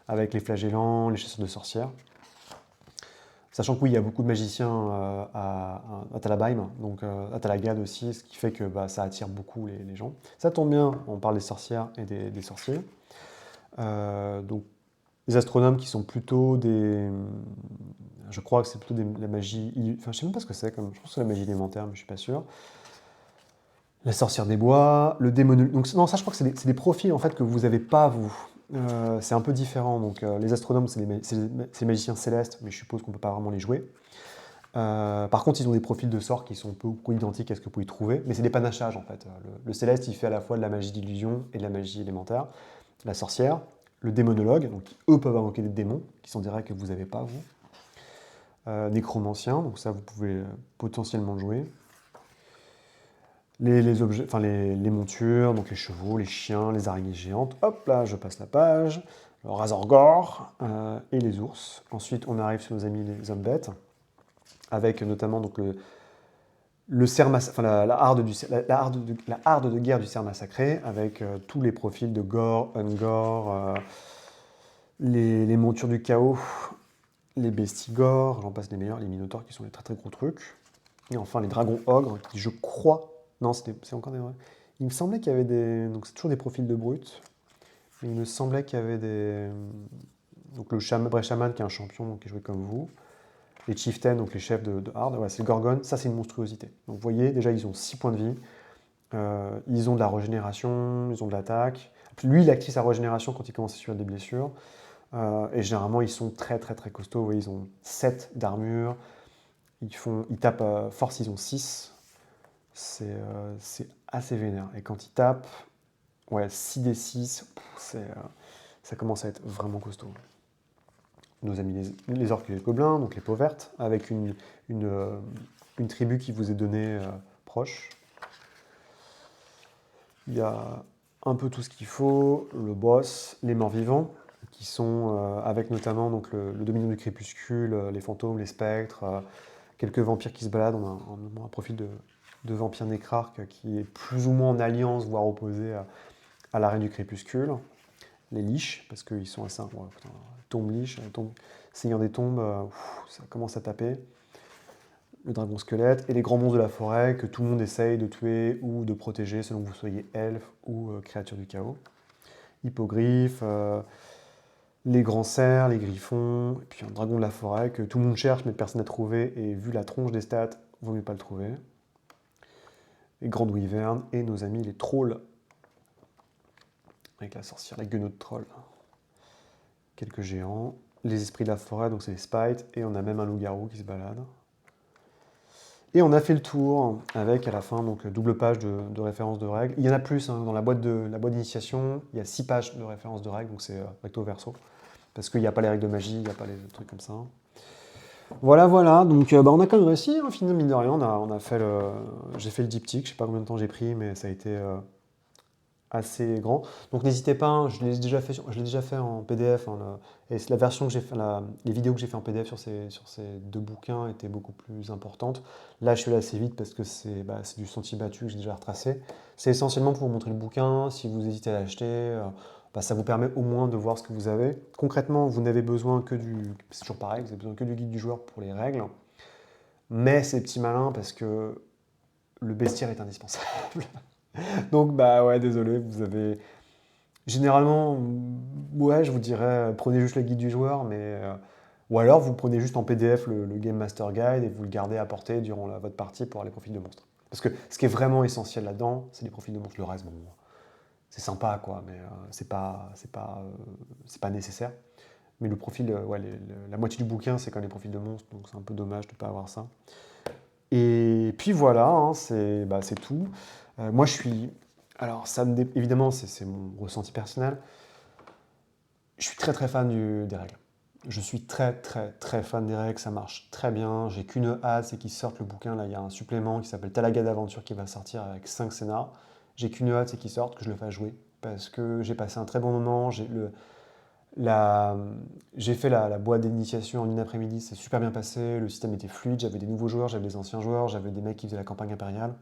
avec les flagellants, les chasseurs de sorcières. Sachant que oui, il y a beaucoup de magiciens à Talabheim, donc à Talagad aussi, ce qui fait que ça attire beaucoup les gens. Ça tombe bien, on parle des sorcières et des sorciers. Donc les astronomes qui sont plutôt des... Je crois que c'est plutôt la magie... Enfin, je sais même pas ce que c'est, je pense que c'est la magie élémentaire, mais je suis pas sûr. La sorcière des bois, le démon... Donc non, ça je crois que c'est des profils en fait que vous n'avez pas, vous. C'est un peu différent. Donc les astronomes, c'est les magiciens célestes, mais je suppose qu'on ne peut pas vraiment les jouer. Par contre, ils ont des profils de sorts qui sont peu ou prou identiques à ce que vous pouvez trouver, mais c'est des panachages en fait. Le céleste, il fait à la fois de la magie d'illusion et de la magie élémentaire. La sorcière, le démonologue, donc eux peuvent invoquer des démons, qui sont des règles que vous n'avez pas, vous. Nécromancien, donc ça vous pouvez potentiellement jouer. Les objets, enfin les montures, donc les chevaux, les chiens, les araignées géantes. Hop là, je passe la page. Le Razorgore et les ours. Ensuite, on arrive sur nos amis les hommes bêtes, avec notamment donc le cerf enfin, la harde de guerre du cerf massacré, avec tous les profils de gore, ungore, les montures du chaos, les bestigores, j'en passe des meilleurs, les minotaures qui sont des très très gros trucs. Et enfin les dragons ogres, qui je crois... Non, c'est encore des vrais. Il me semblait qu'il y avait des... Donc c'est toujours des profils de brutes. Mais il me semblait qu'il y avait des... Donc le vrai chaman qui est un champion, donc qui est joué comme vous. Les chieftains, donc les chefs de Hard. Ouais, c'est le Gorgone, ça c'est une monstruosité. Donc vous voyez, déjà ils ont 6 points de vie. Ils ont de la régénération, ils ont de l'attaque. Lui, il active sa régénération quand il commence à subir des blessures. Et généralement, ils sont très très très costauds. Vous voyez, ils ont 7 d'armure. Ils tapent force, ils ont 6. C'est assez vénère. Et quand ils tapent, ouais, 6d6, ça commence à être vraiment costaud. Nos amis les orques et les gobelins, donc les peaux vertes, avec une tribu qui vous est donnée proche. Il y a un peu tout ce qu'il faut, le boss, les morts-vivants, qui sont avec notamment donc, le dominion du crépuscule, les fantômes, les spectres, quelques vampires qui se baladent. On a un profil de vampire nécrarque qui est plus ou moins en alliance, voire opposé à la reine du crépuscule. Les liches, parce qu'ils sont assez... Ouais, tombe liche, seigneur des tombes, ça commence à taper. le dragon squelette, et les grands monstres de la forêt que tout le monde essaye de tuer ou de protéger selon que vous soyez elfe ou créature du chaos. Hippogriffe, les grands cerfs, les griffons, et puis un dragon de la forêt que tout le monde cherche mais personne n'a trouvé, et vu la tronche des stats, vaut mieux pas le trouver. Les grandes wyvernes, et nos amis les trolls, avec la sorcière, la guenaude troll. Quelques géants. Les esprits de la forêt, donc c'est les sprites, et on a même un loup-garou qui se balade. Et on a fait le tour avec à la fin donc double page de références de règles. Il y en a plus hein, dans la boîte d'initiation, il y a 6 pages de références de règles, donc c'est recto verso. Parce qu'il n'y a pas les règles de magie, il n'y a pas les trucs comme ça. Voilà, voilà, donc on a quand même réussi, hein, finalement, mine de rien, j'ai fait le diptyque, je sais pas combien de temps j'ai pris, mais ça a été assez grand. Donc n'hésitez pas, hein, je l'ai déjà fait en PDF, hein, et la version que j'ai fait, les vidéos que j'ai fait en PDF sur ces 2 bouquins étaient beaucoup plus importantes. Là, je suis allé assez vite parce que c'est du sentier battu que j'ai déjà retracé. C'est essentiellement pour vous montrer le bouquin, si vous hésitez à l'acheter, ça vous permet au moins de voir ce que vous avez. Concrètement, vous n'avez besoin que c'est toujours pareil, vous avez besoin que du guide du joueur pour les règles, mais c'est petit malin parce que le bestiaire est indispensable. Donc bah ouais, désolé, vous avez... Généralement, ouais, je vous dirais, prenez juste le guide du joueur, mais... ou alors, vous prenez juste en PDF le Game Master Guide et vous le gardez à portée durant votre partie pour avoir les profils de monstres. Parce que ce qui est vraiment essentiel là-dedans, c'est les profils de monstres. Le reste, bon, c'est sympa, quoi, mais c'est pas nécessaire. Mais le profil, ouais, la moitié du bouquin, c'est quand même les profils de monstres, donc c'est un peu dommage de ne pas avoir ça. Et puis voilà, hein, c'est tout. Moi, je suis... Alors, évidemment, c'est mon ressenti personnel. Je suis très très fan des règles. Je suis très très très fan des règles, ça marche très bien. J'ai qu'une hâte, c'est qu'ils sortent le bouquin. Là, il y a un supplément qui s'appelle Talaga d'aventure qui va sortir avec 5 scénars. J'ai qu'une hâte, c'est qu'ils sortent, que je le fasse jouer. Parce que j'ai passé un très bon moment. J'ai fait la boîte d'initiation en une après-midi, c'est super bien passé. Le système était fluide, j'avais des nouveaux joueurs, j'avais des anciens joueurs, j'avais des mecs qui faisaient la campagne impériale.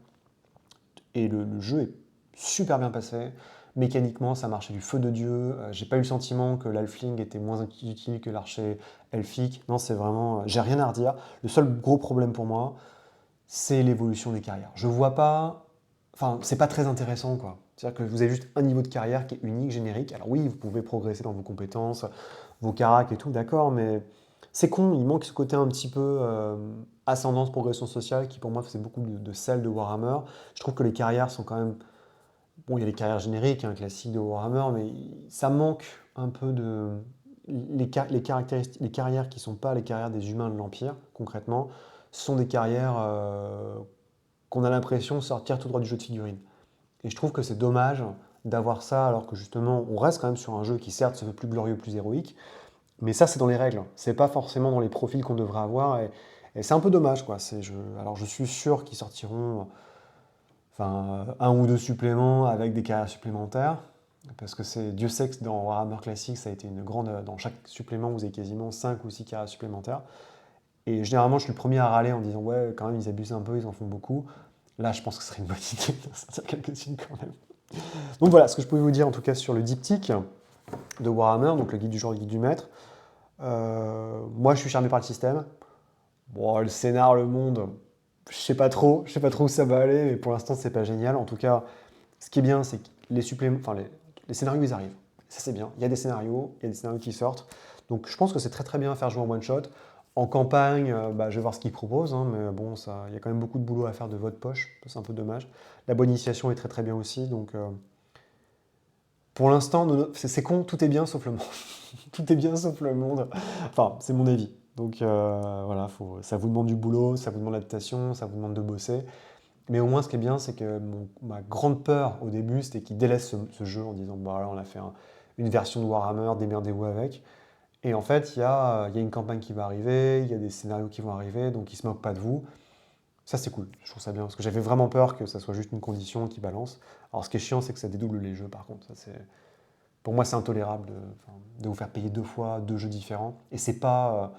Et le jeu est super bien passé. Mécaniquement, ça marchait du feu de Dieu. J'ai pas eu le sentiment que l'Alfling était moins utile que l'archer elfique. Non, c'est vraiment. J'ai rien à redire. Le seul gros problème pour moi, c'est l'évolution des carrières. Je vois pas. Enfin, c'est pas très intéressant, quoi. C'est-à-dire que vous avez juste un niveau de carrière qui est unique, générique. Alors oui, vous pouvez progresser dans vos compétences, vos caracs et tout, d'accord, mais c'est con, il manque ce côté un petit peu ascendance, progression sociale, qui pour moi faisait beaucoup de sel de Warhammer. Je trouve que les carrières sont quand même... Bon, il y a les carrières génériques, hein, classiques de Warhammer, mais ça manque un peu de... Les carrières qui ne sont pas les carrières des humains de l'Empire, concrètement, sont des carrières qu'on a l'impression de sortir tout droit du jeu de figurines. Et je trouve que c'est dommage d'avoir ça, alors que justement, on reste quand même sur un jeu qui certes se veut plus glorieux, plus héroïque, mais ça c'est dans les règles, c'est pas forcément dans les profils qu'on devrait avoir, et c'est un peu dommage, quoi. Alors je suis sûr qu'ils sortiront un ou deux suppléments avec des carrières supplémentaires, parce que Dieu sait que dans Warhammer Classic, ça a été une grande... Dans chaque supplément, vous avez quasiment 5 ou 6 carrières supplémentaires. Et généralement, je suis le premier à râler en disant ouais, quand même, ils abusent un peu, ils en font beaucoup. Là, je pense que ce serait une bonne idée de sortir quelques-unes quand même. Donc voilà, ce que je pouvais vous dire en tout cas sur le diptyque de Warhammer, donc le guide du genre, le guide du maître. Moi, je suis charmé par le système. Bon, le scénar, le monde, je sais pas trop où ça va aller, mais pour l'instant, c'est pas génial. En tout cas, ce qui est bien, c'est que les suppléments, les scénarios, ils arrivent. Ça, c'est bien. Il y a des scénarios qui sortent. Donc, je pense que c'est très très bien à faire jouer en one shot. En campagne, je vais voir ce qu'ils proposent, hein, mais bon, il y a quand même beaucoup de boulot à faire de votre poche. C'est un peu dommage. La bonne initiation est très très bien aussi. Donc, pour l'instant, c'est con, tout est bien sauf le monde. Tout est bien sauf le monde. Enfin, c'est mon avis. Donc voilà, ça vous demande du boulot, ça vous demande l'adaptation, ça vous demande de bosser. Mais au moins, ce qui est bien, c'est que ma grande peur au début, c'était qu'ils délaissent ce jeu en disant bah là, on a fait une version de Warhammer, démerdez-vous avec. Et en fait, il y a une campagne qui va arriver, il y a des scénarios qui vont arriver, donc ils se moquent pas de vous. Ça, c'est cool, je trouve ça bien, parce que j'avais vraiment peur que ça soit juste une condition qui balance. Alors, ce qui est chiant, c'est que ça dédouble les jeux, par contre. Pour moi, c'est intolérable de vous faire payer 2 fois 2 jeux différents. Et c'est pas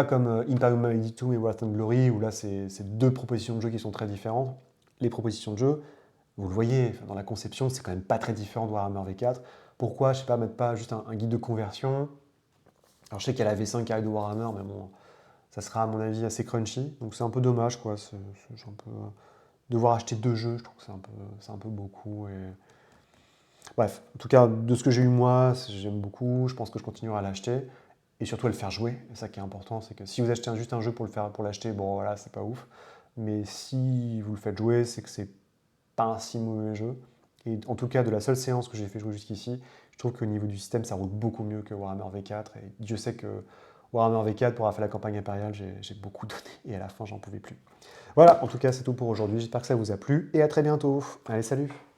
comme Imperium Maledi 2 et Wrath and Glory, où là, c'est 2 propositions de jeu qui sont très différentes. Les propositions de jeu, vous le voyez, dans la conception, c'est quand même pas très différent de Warhammer V4. Pourquoi, je sais pas, mettre pas juste un guide de conversion? Alors, je sais qu'il y a la V5 qui arrive de Warhammer, mais bon, ça sera à mon avis assez crunchy. Donc c'est un peu dommage, quoi. J'ai un peu, devoir acheter 2 jeux, je trouve que c'est un peu beaucoup. Bref, en tout cas, de ce que j'ai eu moi, j'aime beaucoup. Je pense que je continuerai à l'acheter et surtout à le faire jouer. Et ça qui est important, c'est que si vous achetez juste un jeu pour le faire, pour l'acheter, bon voilà, c'est pas ouf. Mais si vous le faites jouer, c'est que c'est pas un si mauvais jeu. Et en tout cas, de la seule séance que j'ai fait jouer jusqu'ici, je trouve qu'au niveau du système, ça roule beaucoup mieux que Warhammer V4. Et Dieu sait que Warhammer V4, pour avoir fait la campagne impériale, j'ai beaucoup donné et à la fin, j'en pouvais plus. Voilà, en tout cas, c'est tout pour aujourd'hui. J'espère que ça vous a plu et à très bientôt. Allez, salut!